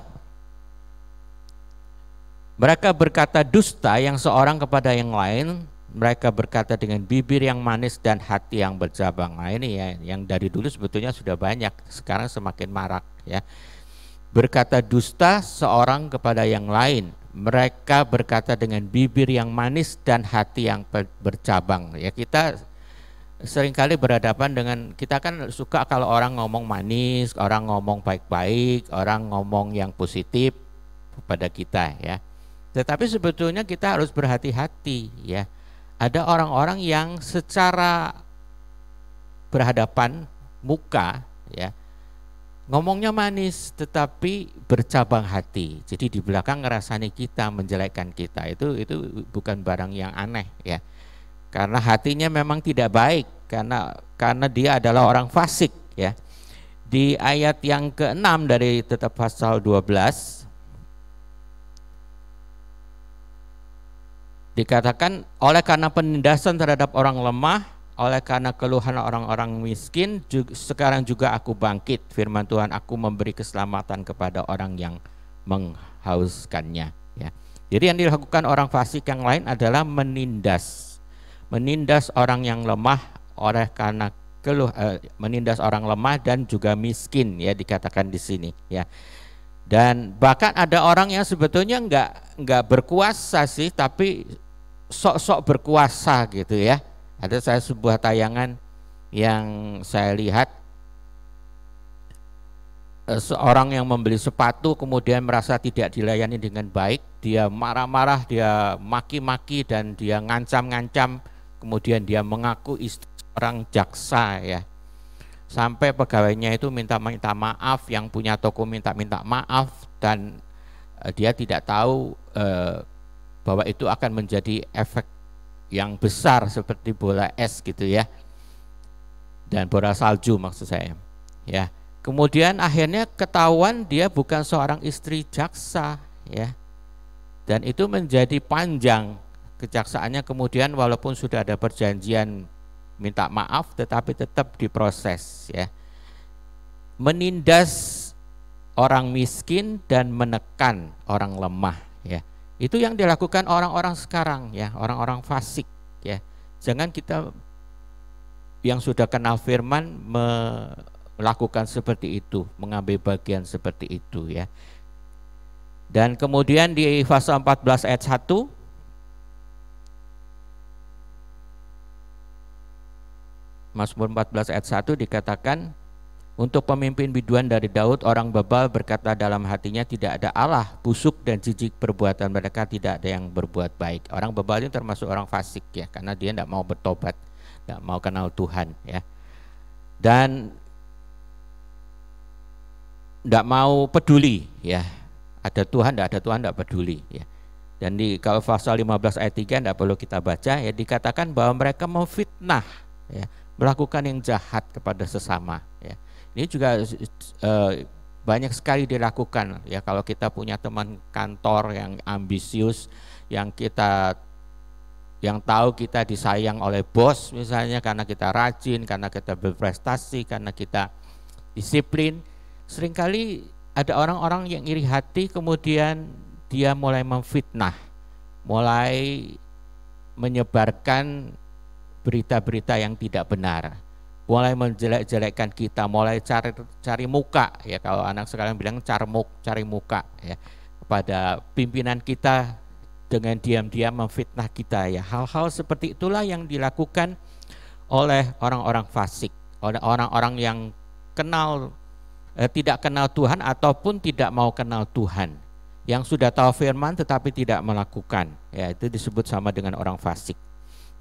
mereka berkata dusta yang seorang kepada yang lain. Mereka berkata dengan bibir yang manis dan hati yang bercabang. Nah ini ya, yang dari dulu sebetulnya sudah banyak, sekarang semakin marak ya. Berkata dusta seorang kepada yang lain. Mereka berkata dengan bibir yang manis dan hati yang bercabang. Ya, kita seringkali berhadapan dengan, kita kan suka kalau orang ngomong manis, orang ngomong baik-baik, orang ngomong yang positif kepada kita ya. Tetapi sebetulnya kita harus berhati-hati ya. Ada orang-orang yang secara berhadapan muka ya, ngomongnya manis tetapi bercabang hati. Jadi di belakang ngerasani kita, menjelekkan kita. Itu bukan barang yang aneh ya. Karena hatinya memang tidak baik, karena dia adalah orang fasik ya. Di ayat yang ke-6 dari tetap pasal 12 dikatakan, oleh karena penindasan terhadap orang lemah, oleh karena keluhan orang-orang miskin, sekarang juga aku bangkit, firman Tuhan, aku memberi keselamatan kepada orang yang menghauskannya ya. Jadi yang dilakukan orang fasik yang lain adalah menindas orang yang lemah, oleh karena menindas orang lemah dan juga miskin ya, dikatakan di sini ya. Dan bahkan ada orang yang sebetulnya enggak berkuasa sih, tapi sok-sok berkuasa gitu ya. Ada saya sebuah tayangan yang saya lihat seorang yang membeli sepatu kemudian merasa tidak dilayani dengan baik, dia marah-marah, dia maki-maki, dan dia ngancam-ngancam, kemudian dia mengaku istri seorang jaksa ya. Sampai pegawainya itu minta maaf, yang punya toko minta maaf, dan dia tidak tahu bahwa itu akan menjadi efek yang besar seperti bola es gitu ya, dan bola salju maksud saya ya. Kemudian akhirnya ketahuan dia bukan seorang istri jaksa ya, dan itu menjadi panjang kejaksaannya. Kemudian walaupun sudah ada perjanjian minta maaf, tetapi tetap diproses ya, menindas orang miskin dan menekan orang lemah ya. Itu yang dilakukan orang-orang sekarang ya, orang-orang fasik ya. Jangan kita yang sudah kenal firman melakukan seperti itu, mengambil bagian seperti itu ya. Dan kemudian di pasal 14 ayat 1, Mazmur 14 ayat 1 dikatakan, untuk pemimpin biduan dari Daud, orang bebal berkata dalam hatinya, tidak ada Allah, busuk dan jijik perbuatan mereka, tidak ada yang berbuat baik. Orang bebal ini termasuk orang fasik ya, karena dia tidak mau bertobat, tidak mau kenal Tuhan ya, dan tidak mau peduli ya, ada Tuhan, tidak ada Tuhan, tidak peduli ya. Dan di kalau pasal 15 ayat 3 tidak perlu kita baca ya, dikatakan bahwa mereka memfitnah ya, melakukan yang jahat kepada sesama ya. Ini juga banyak sekali dilakukan ya, kalau kita punya teman kantor yang ambisius, yang tahu kita disayang oleh bos misalnya, karena kita rajin, karena kita berprestasi, karena kita disiplin. Seringkali ada orang-orang yang iri hati, kemudian dia mulai memfitnah, mulai menyebarkan berita-berita yang tidak benar, mulai menjelek-jelekkan kita, mulai cari muka ya, kalau anak sekarang bilang cari muka ya, kepada pimpinan kita, dengan diam-diam memfitnah kita ya. Hal-hal seperti itulah yang dilakukan oleh orang-orang fasik, oleh orang-orang yang tidak kenal Tuhan ataupun tidak mau kenal Tuhan, yang sudah tahu firman tetapi tidak melakukan ya, itu disebut sama dengan orang fasik.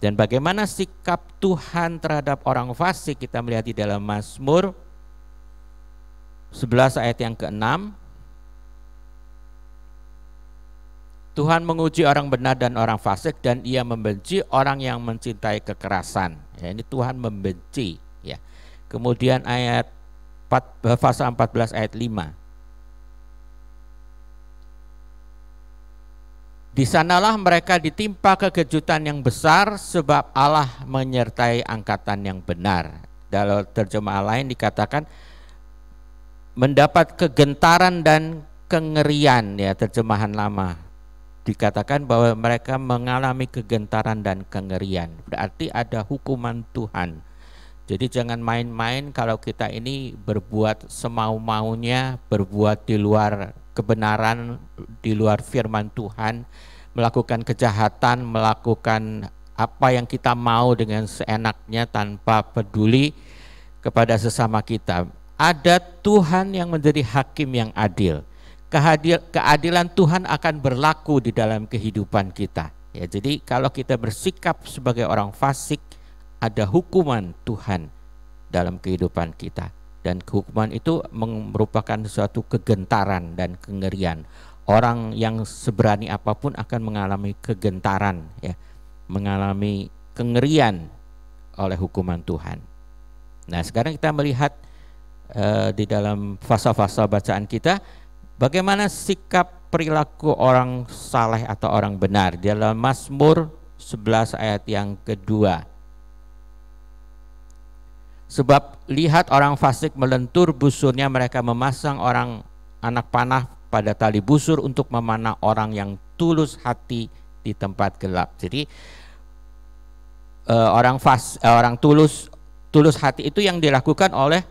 Dan bagaimana sikap Tuhan terhadap orang fasik, kita melihat di dalam Mazmur 11 ayat yang ke-6. Tuhan menguji orang benar dan orang fasik, dan ia membenci orang yang mencintai kekerasan ya, ini Tuhan membenci ya. Kemudian ayat pasal 14 ayat 5. Di sanalah mereka ditimpa kekejutan yang besar, sebab Allah menyertai angkatan yang benar. Dalam terjemahan lain dikatakan mendapat kegentaran dan kengerian ya, terjemahan lama dikatakan bahwa mereka mengalami kegentaran dan kengerian. Berarti ada hukuman Tuhan. Jadi jangan main-main kalau kita ini berbuat semau-maunya, berbuat di luar kebenaran, di luar firman Tuhan, melakukan kejahatan, melakukan apa yang kita mau dengan seenaknya tanpa peduli kepada sesama kita. Ada Tuhan yang menjadi hakim yang adil. Keadilan Tuhan akan berlaku di dalam kehidupan kita. Ya, jadi kalau kita bersikap sebagai orang fasik, ada hukuman Tuhan dalam kehidupan kita, dan hukuman itu merupakan suatu kegentaran dan kengerian. Orang yang seberani apapun akan mengalami kegentaran ya, mengalami kengerian oleh hukuman Tuhan. Nah, sekarang kita melihat di dalam fasa-fasa bacaan kita bagaimana sikap perilaku orang saleh atau orang benar dalam Mazmur 11 ayat yang kedua. Sebab lihat orang fasik melentur busurnya, mereka memasang orang anak panah pada tali busur untuk memanah orang yang tulus hati di tempat gelap. Jadi orang tulus hati itu yang dilakukan oleh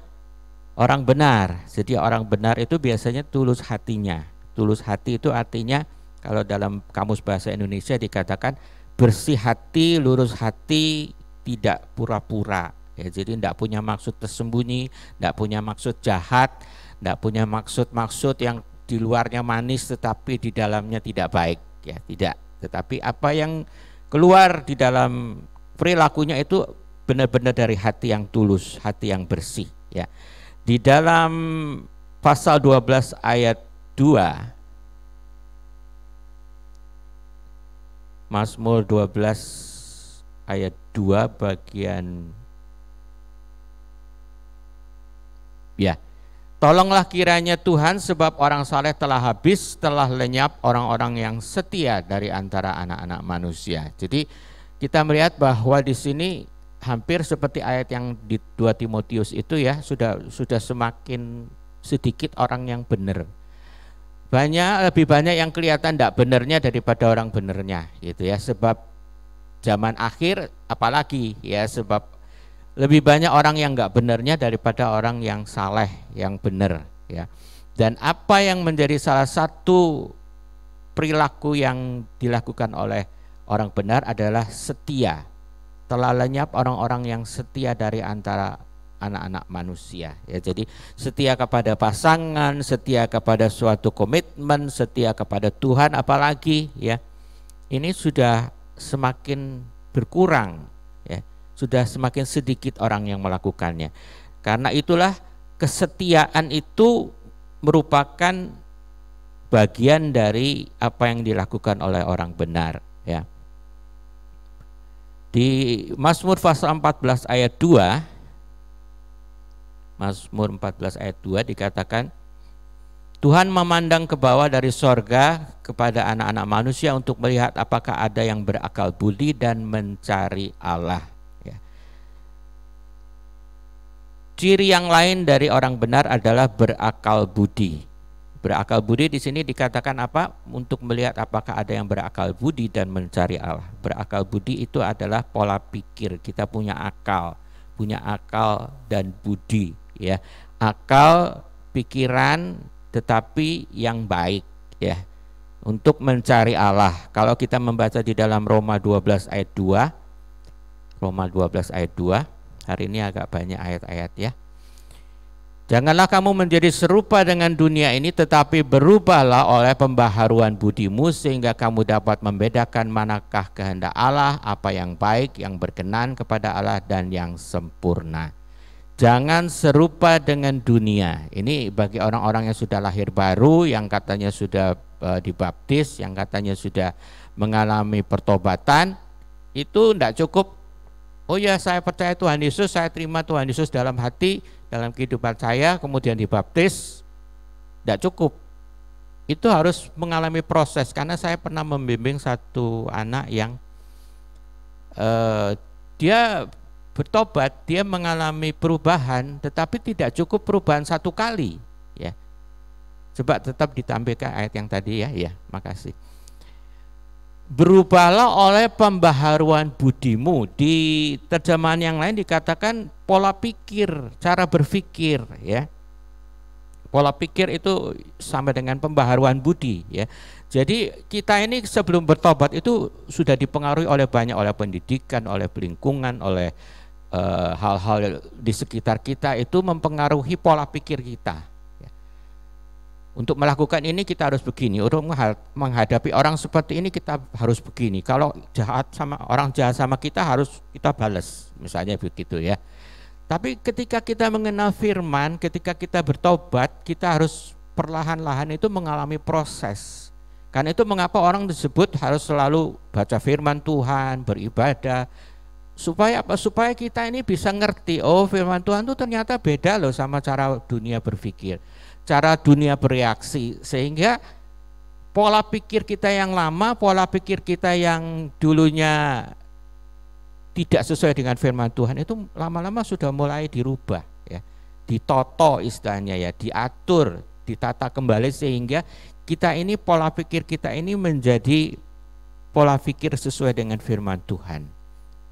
orang benar. Jadi orang benar itu biasanya tulus hatinya. Tulus hati itu artinya kalau dalam Kamus Bahasa Indonesia dikatakan bersih hati, lurus hati, tidak pura-pura. Ya, jadi tidak punya maksud tersembunyi, tidak punya maksud jahat, tidak punya maksud-maksud yang di luarnya manis tetapi di dalamnya tidak baik, ya tidak. Tetapi apa yang keluar di dalam perilakunya itu benar-benar dari hati yang tulus, hati yang bersih, ya. Di dalam pasal 12 ayat 2, Mazmur 12 ayat 2 bagian, ya, tolonglah kiranya Tuhan, sebab orang saleh telah habis, telah lenyap orang-orang yang setia dari antara anak-anak manusia. Jadi kita melihat bahwa di sini hampir seperti ayat yang di 2 Timotius itu, ya, sudah semakin sedikit orang yang benar. Lebih banyak yang kelihatan tidak benernya daripada orang benernya, gitu ya. Sebab zaman akhir apalagi, ya, sebab lebih banyak orang yang nggak benernya daripada orang yang saleh, yang bener, ya. Dan apa yang menjadi salah satu perilaku yang dilakukan oleh orang benar adalah setia. Telah lenyap orang-orang yang setia dari antara anak-anak manusia, ya. Jadi setia kepada pasangan, setia kepada suatu komitmen, setia kepada Tuhan apalagi, ya, ini sudah semakin berkurang, ya. Sudah semakin sedikit orang yang melakukannya. Karena itulah kesetiaan itu merupakan bagian dari apa yang dilakukan oleh orang benar, ya. Di Mazmur pasal 14 ayat 2, Mazmur 14 ayat 2 dikatakan, Tuhan memandang ke bawah dari sorga kepada anak-anak manusia untuk melihat apakah ada yang berakal budi dan mencari Allah, ya. Ciri yang lain dari orang benar adalah berakal budi. Berakal budi di sini dikatakan apa? Untuk melihat apakah ada yang berakal budi dan mencari Allah. Berakal budi itu adalah pola pikir. Kita punya akal dan budi, ya. Akal, pikiran, tetapi yang baik, ya, untuk mencari Allah. Kalau kita membaca di dalam Roma 12 ayat 2, Roma 12 ayat 2, hari ini agak banyak ayat-ayat, ya. Janganlah kamu menjadi serupa dengan dunia ini, tetapi berubahlah oleh pembaharuan budimu, sehingga kamu dapat membedakan manakah kehendak Allah, apa yang baik, yang berkenan kepada Allah, dan yang sempurna. Jangan serupa dengan dunia. Ini bagi orang-orang yang sudah lahir baru, yang katanya sudah dibaptis, yang katanya sudah mengalami pertobatan. Itu tidak cukup, oh ya, saya percaya Tuhan Yesus, saya terima Tuhan Yesus dalam hati, dalam kehidupan saya, kemudian dibaptis. Tidak cukup. Itu harus mengalami proses. Karena saya pernah membimbing satu anak yang dia bertobat, dia mengalami perubahan, tetapi tidak cukup perubahan satu kali, ya. Coba tetap ditampilkan ayat yang tadi, ya. Ya, makasih. Berubahlah oleh pembaharuan budimu. Di terjemahan yang lain dikatakan pola pikir, cara berpikir, ya. Pola pikir itu sama dengan pembaharuan budi, ya. Jadi kita ini sebelum bertobat itu sudah dipengaruhi oleh pendidikan, oleh lingkungan, oleh hal-hal di sekitar kita, itu mempengaruhi pola pikir kita. Untuk melakukan ini kita harus begini, untuk menghadapi orang seperti ini kita harus begini. Kalau orang jahat sama kita harus kita balas, misalnya begitu, ya. Tapi ketika kita mengenal firman, ketika kita bertobat, kita harus perlahan-lahan itu mengalami proses. Karena itu mengapa orang disebut harus selalu baca firman Tuhan, beribadah. Supaya apa? Supaya kita ini bisa ngerti, oh firman Tuhan itu ternyata beda loh sama cara dunia berpikir, cara dunia bereaksi. Sehingga pola pikir kita yang lama, pola pikir kita yang dulunya tidak sesuai dengan firman Tuhan itu lama-lama sudah mulai dirubah, ya. Ditoto istilahnya, ya, diatur, ditata kembali, sehingga kita ini, pola pikir kita ini menjadi pola pikir sesuai dengan firman Tuhan.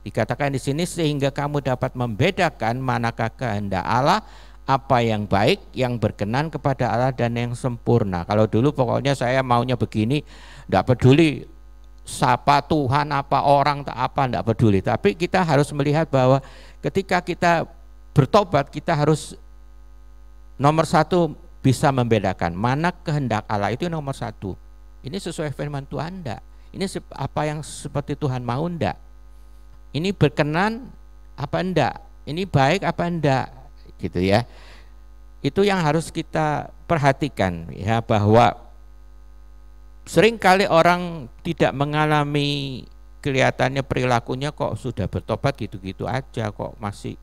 Dikatakan di sini, sehingga kamu dapat membedakan manakah kehendak Allah, apa yang baik, yang berkenan kepada Allah, dan yang sempurna. Kalau dulu pokoknya saya maunya begini, tidak peduli siapa Tuhan, apa orang, apa, tidak peduli. Tapi kita harus melihat bahwa ketika kita bertobat, kita harus nomor satu bisa membedakan mana kehendak Allah itu nomor satu. Ini sesuai firman Tuhan enggak? Ini apa yang seperti Tuhan mau enggak? Ini berkenan apa enggak? Ini baik apa enggak? Gitu ya. Itu yang harus kita perhatikan ya, bahwa seringkali orang tidak mengalami, kelihatannya perilakunya kok sudah bertobat gitu-gitu aja, kok masih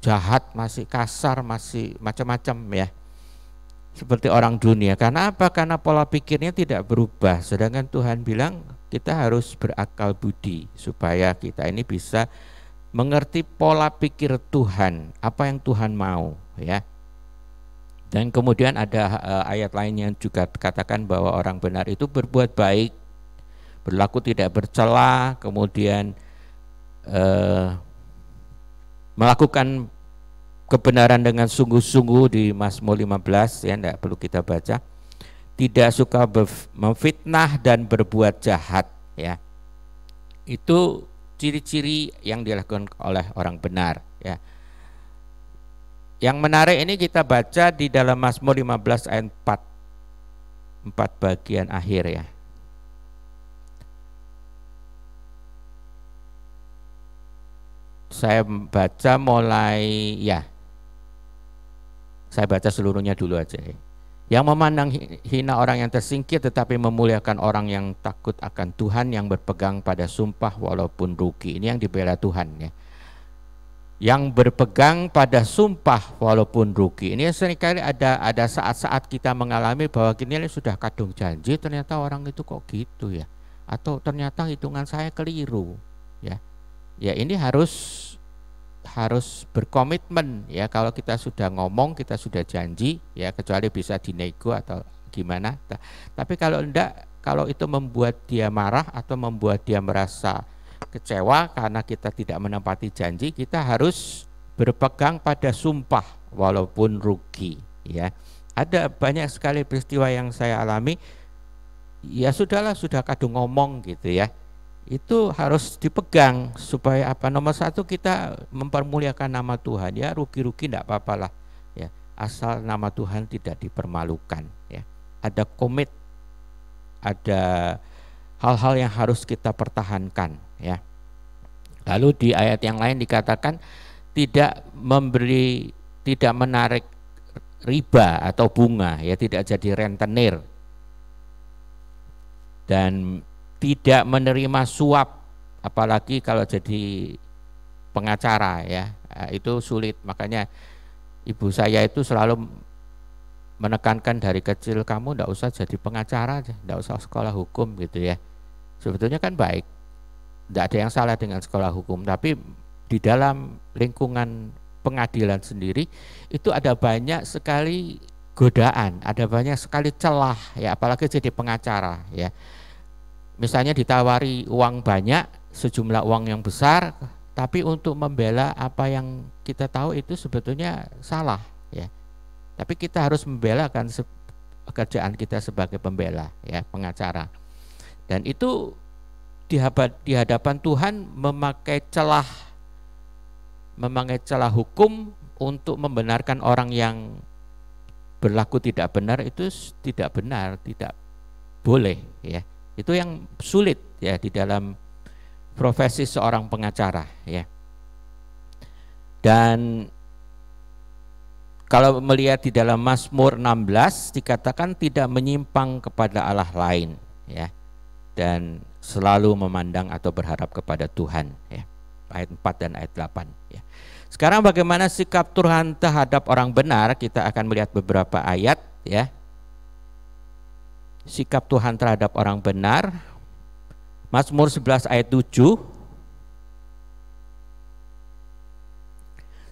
jahat, masih kasar, masih macam-macam ya, seperti orang dunia. Karena apa? Karena pola pikirnya tidak berubah. Sedangkan Tuhan bilang kita harus berakal budi supaya kita ini bisa mengerti pola pikir Tuhan, apa yang Tuhan mau ya. Dan kemudian ada ayat lain yang juga katakan bahwa orang benar itu berbuat baik, berlaku tidak bercela, kemudian melakukan kebenaran dengan sungguh-sungguh di Mazmur 15 ya, tidak perlu kita baca. Tidak suka memfitnah dan berbuat jahat ya. Itu ciri-ciri yang dilakukan oleh orang benar ya. Yang menarik ini kita baca di dalam Mazmur 15 ayat 4 bagian akhir ya. Saya baca mulai ya. Saya baca seluruhnya dulu aja ya. Yang memandang hina orang yang tersingkir tetapi memuliakan orang yang takut akan Tuhan, yang berpegang pada sumpah walaupun rugi. Ini yang dibela Tuhan ya. Yang berpegang pada sumpah walaupun rugi. Ini seringkali ada saat-saat kita mengalami bahwa ini sudah kadung janji, ternyata orang itu kok gitu ya, atau ternyata hitungan saya keliru ya. Ya ini harus berkomitmen ya. Kalau kita sudah ngomong, kita sudah janji ya, kecuali bisa dinego atau gimana. Tapi kalau enggak, kalau itu membuat dia marah atau membuat dia merasa kecewa karena kita tidak menepati janji, kita harus berpegang pada sumpah walaupun rugi ya. Ada banyak sekali peristiwa yang saya alami, ya sudahlah, sudah kadung ngomong gitu ya, itu harus dipegang supaya apa? Nomor satu, kita mempermuliakan nama Tuhan ya, rugi-rugi tidak apa-apalah ya, asal nama Tuhan tidak dipermalukan ya. Ada komit, ada hal-hal yang harus kita pertahankan ya. Lalu di ayat yang lain dikatakan tidak menarik riba atau bunga ya, tidak jadi rentenir, dan tidak menerima suap, apalagi kalau jadi pengacara ya, itu sulit. Makanya ibu saya itu selalu menekankan dari kecil, kamu tidak usah jadi pengacara, tidak usah sekolah hukum gitu ya. Sebetulnya kan baik, tidak ada yang salah dengan sekolah hukum, tapi di dalam lingkungan pengadilan sendiri itu ada banyak sekali godaan, ada banyak sekali celah ya, apalagi jadi pengacara ya. Misalnya ditawari uang banyak, sejumlah uang yang besar, tapi untuk membela apa yang kita tahu itu sebetulnya salah ya. Tapi kita harus membela kan pekerjaan kita sebagai pembela ya, pengacara. Dan itu di hadapan Tuhan memakai celah hukum untuk membenarkan orang yang berlaku tidak benar, itu tidak benar, tidak boleh ya. Itu yang sulit ya di dalam profesi seorang pengacara ya. Dan kalau melihat di dalam Mazmur 16 dikatakan tidak menyimpang kepada Allah lain ya, dan selalu memandang atau berharap kepada Tuhan ya. Ayat 4 dan ayat 8 ya. Sekarang bagaimana sikap Tuhan terhadap orang benar? Kita akan melihat beberapa ayat ya. Sikap Tuhan terhadap orang benar. Mazmur 11 ayat 7.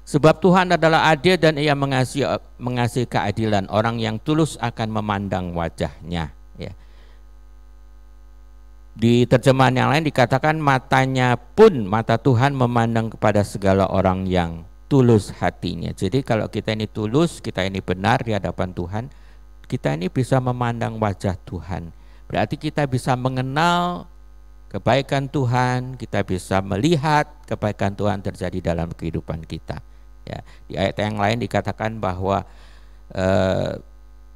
Sebab Tuhan adalah adil dan Ia mengasihi keadilan, orang yang tulus akan memandang wajahnya ya. Di terjemahan yang lain dikatakan mata Tuhan memandang kepada segala orang yang tulus hatinya. Jadi kalau kita ini tulus, kita ini benar di hadapan Tuhan, kita ini bisa memandang wajah Tuhan. Berarti kita bisa mengenal kebaikan Tuhan, kita bisa melihat kebaikan Tuhan terjadi dalam kehidupan kita. Ya, di ayat yang lain dikatakan bahwa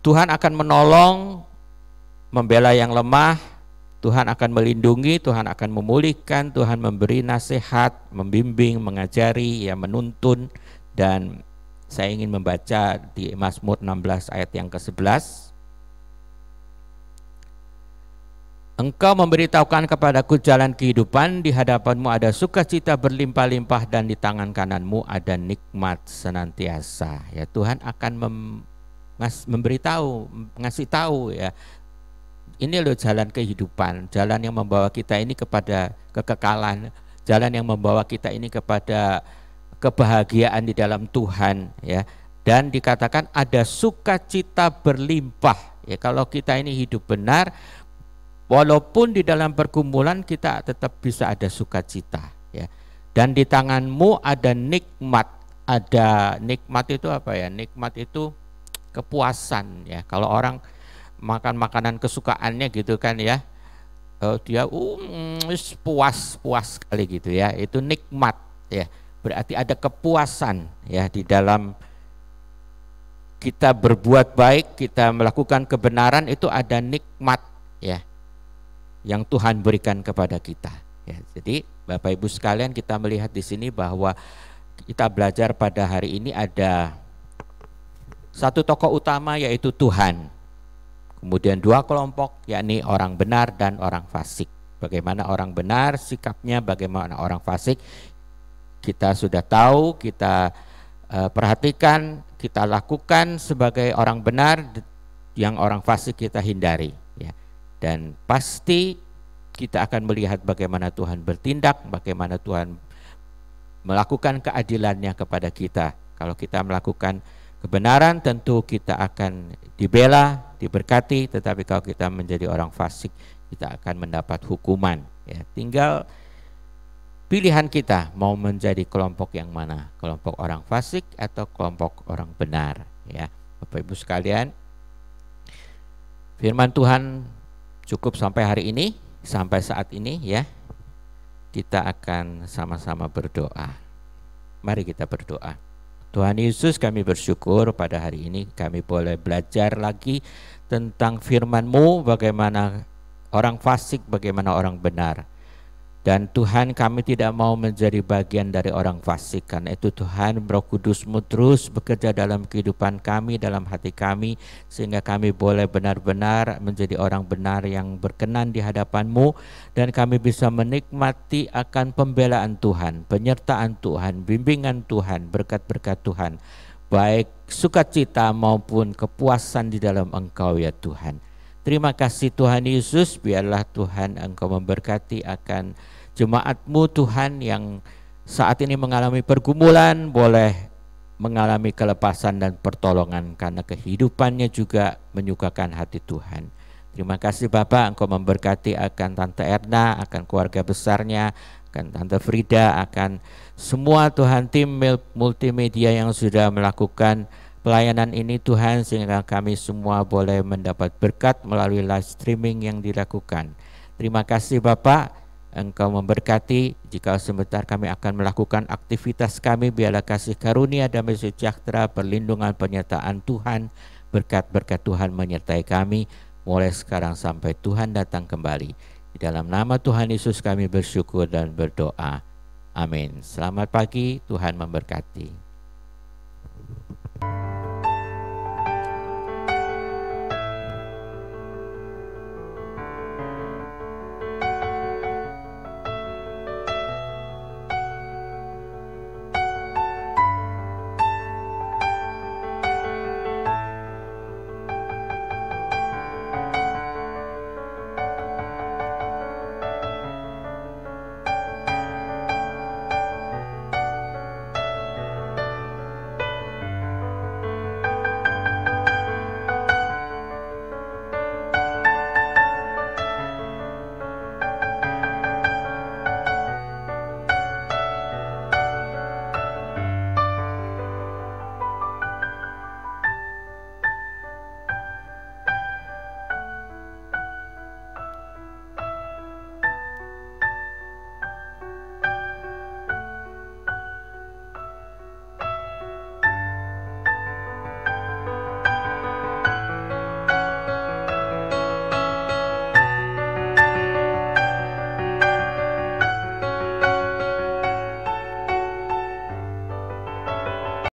Tuhan akan menolong, membela yang lemah, Tuhan akan melindungi, Tuhan akan memulihkan, Tuhan memberi nasihat, membimbing, mengajari, ya menuntun. Dan saya ingin membaca di Mazmur 16 ayat yang ke-11. Engkau memberitahukan kepadaku jalan kehidupan, di hadapanmu ada sukacita berlimpah-limpah, dan di tangan kananmu ada nikmat senantiasa. Ya, Tuhan akan memberitahu, ngasih tahu, ya. Ini loh jalan kehidupan, jalan yang membawa kita ini kepada kekekalan, jalan yang membawa kita ini kepada kebahagiaan di dalam Tuhan, ya. Dan dikatakan ada sukacita berlimpah. Ya, kalau kita ini hidup benar, walaupun di dalam pergumulan kita tetap bisa ada sukacita, ya. Dan di tanganmu ada nikmat. Ada nikmat itu apa ya? Nikmat itu kepuasan, ya. Kalau orang makan makanan kesukaannya gitu kan, ya, dia puas sekali gitu, ya. Itu nikmat, ya. Berarti ada kepuasan, ya, di dalam kita berbuat baik, kita melakukan kebenaran, itu ada nikmat, ya, yang Tuhan berikan kepada kita, ya. Jadi Bapak Ibu sekalian, kita melihat di sini bahwa kita belajar pada hari ini ada satu tokoh utama, yaitu Tuhan. Kemudian dua kelompok, yakni orang benar dan orang fasik. Bagaimana orang benar sikapnya, bagaimana orang fasik kita sudah tahu, kita perhatikan, kita lakukan sebagai orang benar, yang orang fasik kita hindari, ya. Dan pasti kita akan melihat bagaimana Tuhan bertindak, bagaimana Tuhan melakukan keadilannya kepada kita. Kalau kita melakukan kebenaran, tentu kita akan dibela, diberkati. Tetapi kalau kita menjadi orang fasik, kita akan mendapat hukuman, ya. Tinggal pilihan kita mau menjadi kelompok yang mana, kelompok orang fasik atau kelompok orang benar, ya. Bapak Ibu sekalian, firman Tuhan cukup sampai hari ini, sampai saat ini, ya. Kita akan sama-sama berdoa. Mari kita berdoa. Tuhan Yesus, kami bersyukur pada hari ini kami boleh belajar lagi tentang firman-Mu, bagaimana orang fasik, bagaimana orang benar. Dan Tuhan, kami tidak mau menjadi bagian dari orang fasik. Karena itu Tuhan, Roh Kudus-Mu terus bekerja dalam kehidupan kami, dalam hati kami, sehingga kami boleh benar-benar menjadi orang benar yang berkenan di hadapan-Mu, dan kami bisa menikmati akan pembelaan Tuhan, penyertaan Tuhan, bimbingan Tuhan, berkat-berkat Tuhan, baik sukacita maupun kepuasan di dalam Engkau, ya Tuhan. Terima kasih Tuhan Yesus, biarlah Tuhan Engkau memberkati akan jemaat-Mu Tuhan yang saat ini mengalami pergumulan, boleh mengalami kelepasan dan pertolongan karena kehidupannya juga menyukakan hati Tuhan. Terima kasih Bapak, Engkau memberkati akan Tante Erna, akan keluarga besarnya, akan Tante Frida, akan semua Tuhan tim multimedia yang sudah melakukan pelayanan ini Tuhan, sehingga kami semua boleh mendapat berkat melalui live streaming yang dilakukan. Terima kasih Bapak, Engkau memberkati. Jika sebentar kami akan melakukan aktivitas kami, biarlah kasih karunia, damai sejahtera, perlindungan, penyertaan Tuhan, berkat-berkat Tuhan menyertai kami mulai sekarang sampai Tuhan datang kembali. Di dalam nama Tuhan Yesus kami bersyukur dan berdoa. Amin. Selamat pagi, Tuhan memberkati.